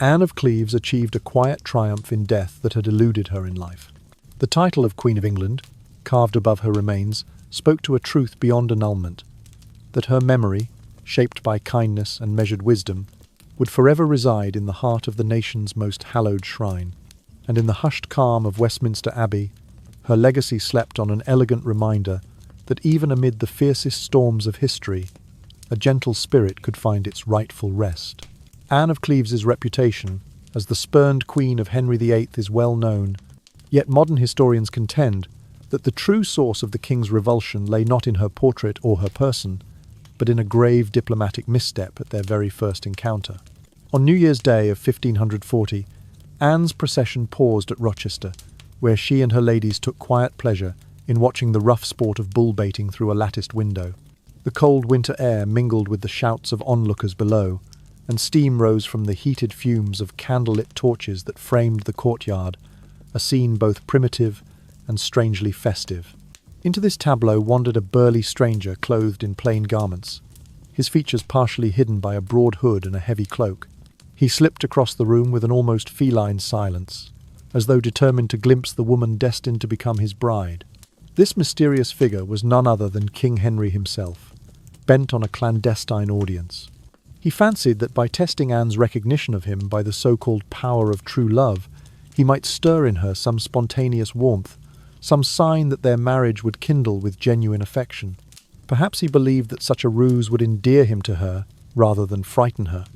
Anne of Cleves achieved a quiet triumph in death that had eluded her in life. The title of Queen of England, carved above her remains, spoke to a truth beyond annulment, that her memory, shaped by kindness and measured wisdom, would forever reside in the heart of the nation's most hallowed shrine. And in the hushed calm of Westminster Abbey, her legacy slept on an elegant reminder that even amid the fiercest storms of history, a gentle spirit could find its rightful rest. Anne of Cleves's reputation as the spurned queen of Henry VIII is well known, yet modern historians contend that the true source of the king's revulsion lay not in her portrait or her person, but in a grave diplomatic misstep at their very first encounter. On New Year's Day of 1540, Anne's procession paused at Rochester, where she and her ladies took quiet pleasure in watching the rough sport of bull baiting through a latticed window. The cold winter air mingled with the shouts of onlookers below, and steam rose from the heated fumes of candlelit torches that framed the courtyard, a scene both primitive and strangely festive. Into this tableau wandered a burly stranger clothed in plain garments, his features partially hidden by a broad hood and a heavy cloak. He slipped across the room with an almost feline silence, as though determined to glimpse the woman destined to become his bride. This mysterious figure was none other than King Henry himself, bent on a clandestine audience. He fancied that by testing Anne's recognition of him by the so-called power of true love, he might stir in her some spontaneous warmth, some sign that their marriage would kindle with genuine affection. Perhaps he believed that such a ruse would endear him to her rather than frighten her.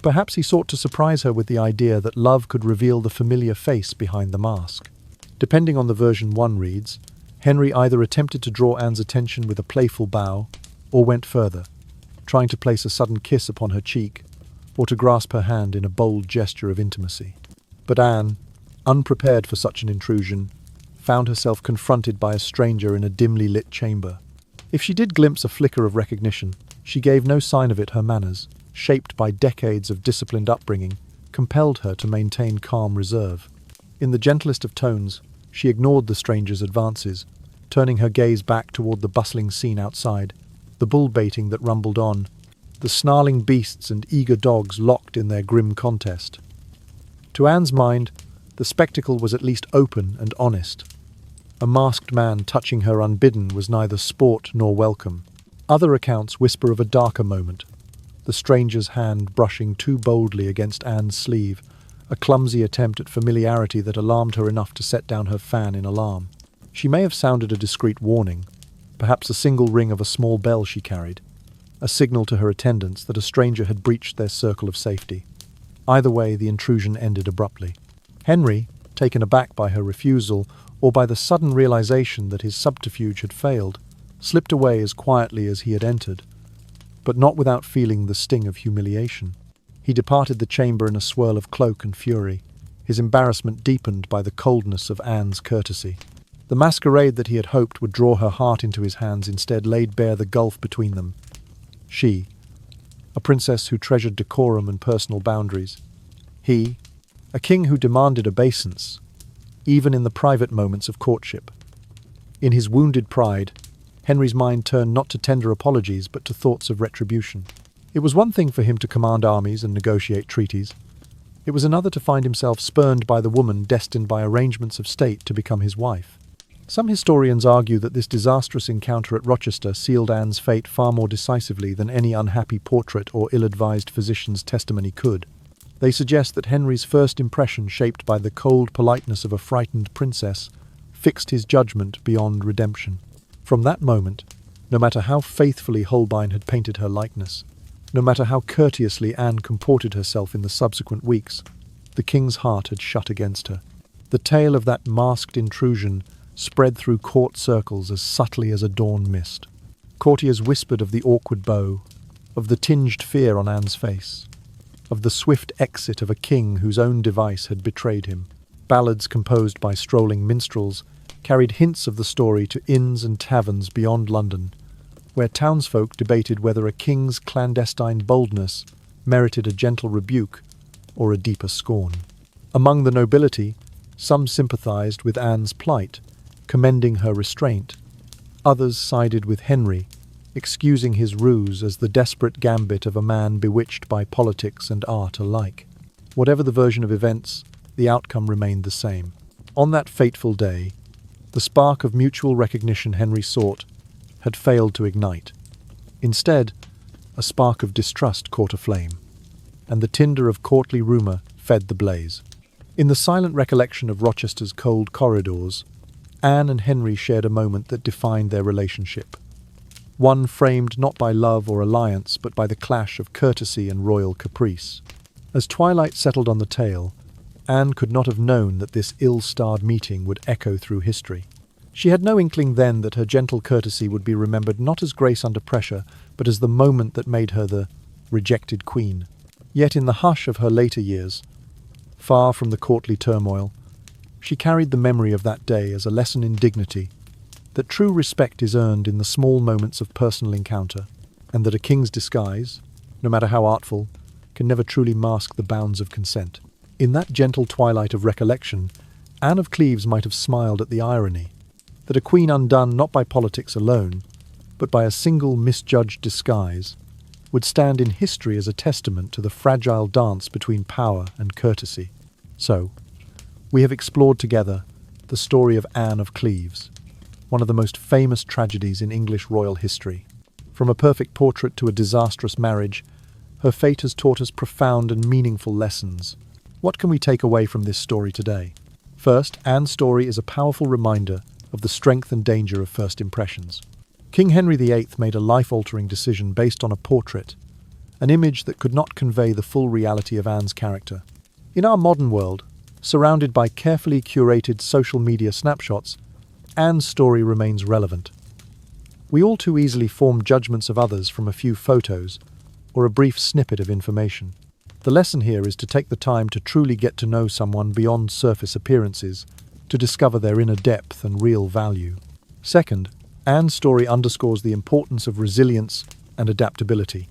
Perhaps he sought to surprise her with the idea that love could reveal the familiar face behind the mask. Depending on the version one reads, Henry either attempted to draw Anne's attention with a playful bow, or went further, trying to place a sudden kiss upon her cheek, or to grasp her hand in a bold gesture of intimacy. But Anne, unprepared for such an intrusion, found herself confronted by a stranger in a dimly lit chamber. If she did glimpse a flicker of recognition, she gave no sign of it. Her manners, shaped by decades of disciplined upbringing, compelled her to maintain calm reserve. In the gentlest of tones, she ignored the stranger's advances, turning her gaze back toward the bustling scene outside, the bull baiting that rumbled on, the snarling beasts and eager dogs locked in their grim contest. To Anne's mind, the spectacle was at least open and honest. A masked man touching her unbidden was neither sport nor welcome. Other accounts whisper of a darker moment, the stranger's hand brushing too boldly against Anne's sleeve, a clumsy attempt at familiarity that alarmed her enough to set down her fan in alarm. She may have sounded a discreet warning, perhaps a single ring of a small bell she carried, a signal to her attendants that a stranger had breached their circle of safety. Either way, the intrusion ended abruptly. Henry, taken aback by her refusal, or by the sudden realization that his subterfuge had failed, slipped away as quietly as he had entered, but not without feeling the sting of humiliation. He departed the chamber in a swirl of cloak and fury, his embarrassment deepened by the coldness of Anne's courtesy. The masquerade that he had hoped would draw her heart into his hands instead laid bare the gulf between them. She, a princess who treasured decorum and personal boundaries. He, a king who demanded obeisance, even in the private moments of courtship. In his wounded pride, Henry's mind turned not to tender apologies but to thoughts of retribution. It was one thing for him to command armies and negotiate treaties. It was another to find himself spurned by the woman destined by arrangements of state to become his wife. Some historians argue that this disastrous encounter at Rochester sealed Anne's fate far more decisively than any unhappy portrait or ill-advised physician's testimony could. They suggest that Henry's first impression, shaped by the cold politeness of a frightened princess, fixed his judgment beyond redemption. From that moment, no matter how faithfully Holbein had painted her likeness, no matter how courteously Anne comported herself in the subsequent weeks, the king's heart had shut against her. The tale of that masked intrusion spread through court circles as subtly as a dawn mist. Courtiers whispered of the awkward beau, of the tinged fear on Anne's face, of the swift exit of a king whose own device had betrayed him. Ballads composed by strolling minstrels carried hints of the story to inns and taverns beyond London, where townsfolk debated whether a king's clandestine boldness merited a gentle rebuke or a deeper scorn. Among the nobility, some sympathized with Anne's plight, commending her restraint. Others sided with Henry, excusing his ruse as the desperate gambit of a man bewitched by politics and art alike. Whatever the version of events, the outcome remained the same. On that fateful day, the spark of mutual recognition Henry sought had failed to ignite. Instead, a spark of distrust caught aflame, and the tinder of courtly rumour fed the blaze. In the silent recollection of Rochester's cold corridors, Anne and Henry shared a moment that defined their relationship. One framed not by love or alliance, but by the clash of courtesy and royal caprice. As twilight settled on the tale, Anne could not have known that this ill-starred meeting would echo through history. She had no inkling then that her gentle courtesy would be remembered not as grace under pressure, but as the moment that made her the rejected queen. Yet in the hush of her later years, far from the courtly turmoil, she carried the memory of that day as a lesson in dignity, that true respect is earned in the small moments of personal encounter, and that a king's disguise, no matter how artful, can never truly mask the bounds of consent. In that gentle twilight of recollection, Anne of Cleves might have smiled at the irony, that a queen undone not by politics alone, but by a single misjudged disguise, would stand in history as a testament to the fragile dance between power and courtesy. So, we have explored together the story of Anne of Cleves, one of the most famous tragedies in English royal history. From a perfect portrait to a disastrous marriage, her fate has taught us profound and meaningful lessons. What can we take away from this story today? First, Anne's story is a powerful reminder of the strength and danger of first impressions. King Henry VIII made a life-altering decision based on a portrait, an image that could not convey the full reality of Anne's character. In our modern world, surrounded by carefully curated social media snapshots, Anne's story remains relevant. We all too easily form judgments of others from a few photos or a brief snippet of information. The lesson here is to take the time to truly get to know someone beyond surface appearances, to discover their inner depth and real value. Second, Anne's story underscores the importance of resilience and adaptability.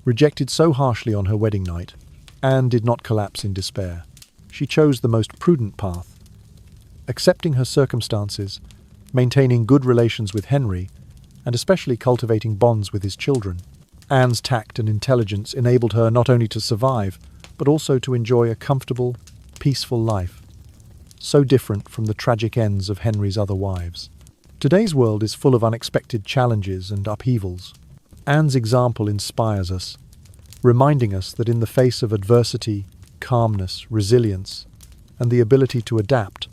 Rejected so harshly on her wedding night, Anne did not collapse in despair. She chose the most prudent path, accepting her circumstances, maintaining good relations with Henry, and especially cultivating bonds with his children. Anne's tact and intelligence enabled her not only to survive, but also to enjoy a comfortable, peaceful life, so different from the tragic ends of Henry's other wives. Today's world is full of unexpected challenges and upheavals. Anne's example inspires us, reminding us that in the face of adversity, calmness, resilience, and the ability to adapt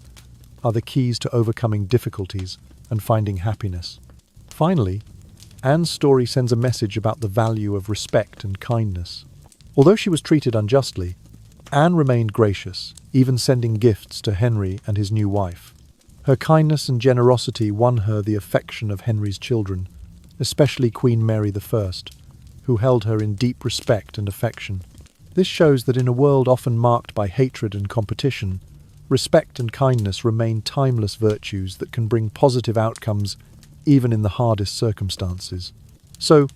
are the keys to overcoming difficulties and finding happiness. Finally, Anne's story sends a message about the value of respect and kindness. Although she was treated unjustly, Anne remained gracious, even sending gifts to Henry and his new wife. Her kindness and generosity won her the affection of Henry's children, especially Queen Mary I, who held her in deep respect and affection. This shows that in a world often marked by hatred and competition, respect and kindness remain timeless virtues that can bring positive outcomes even in the hardest circumstances. So,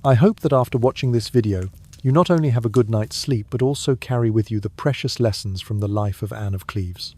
I hope that after watching this video, you not only have a good night's sleep but also carry with you the precious lessons from the life of Anne of Cleves.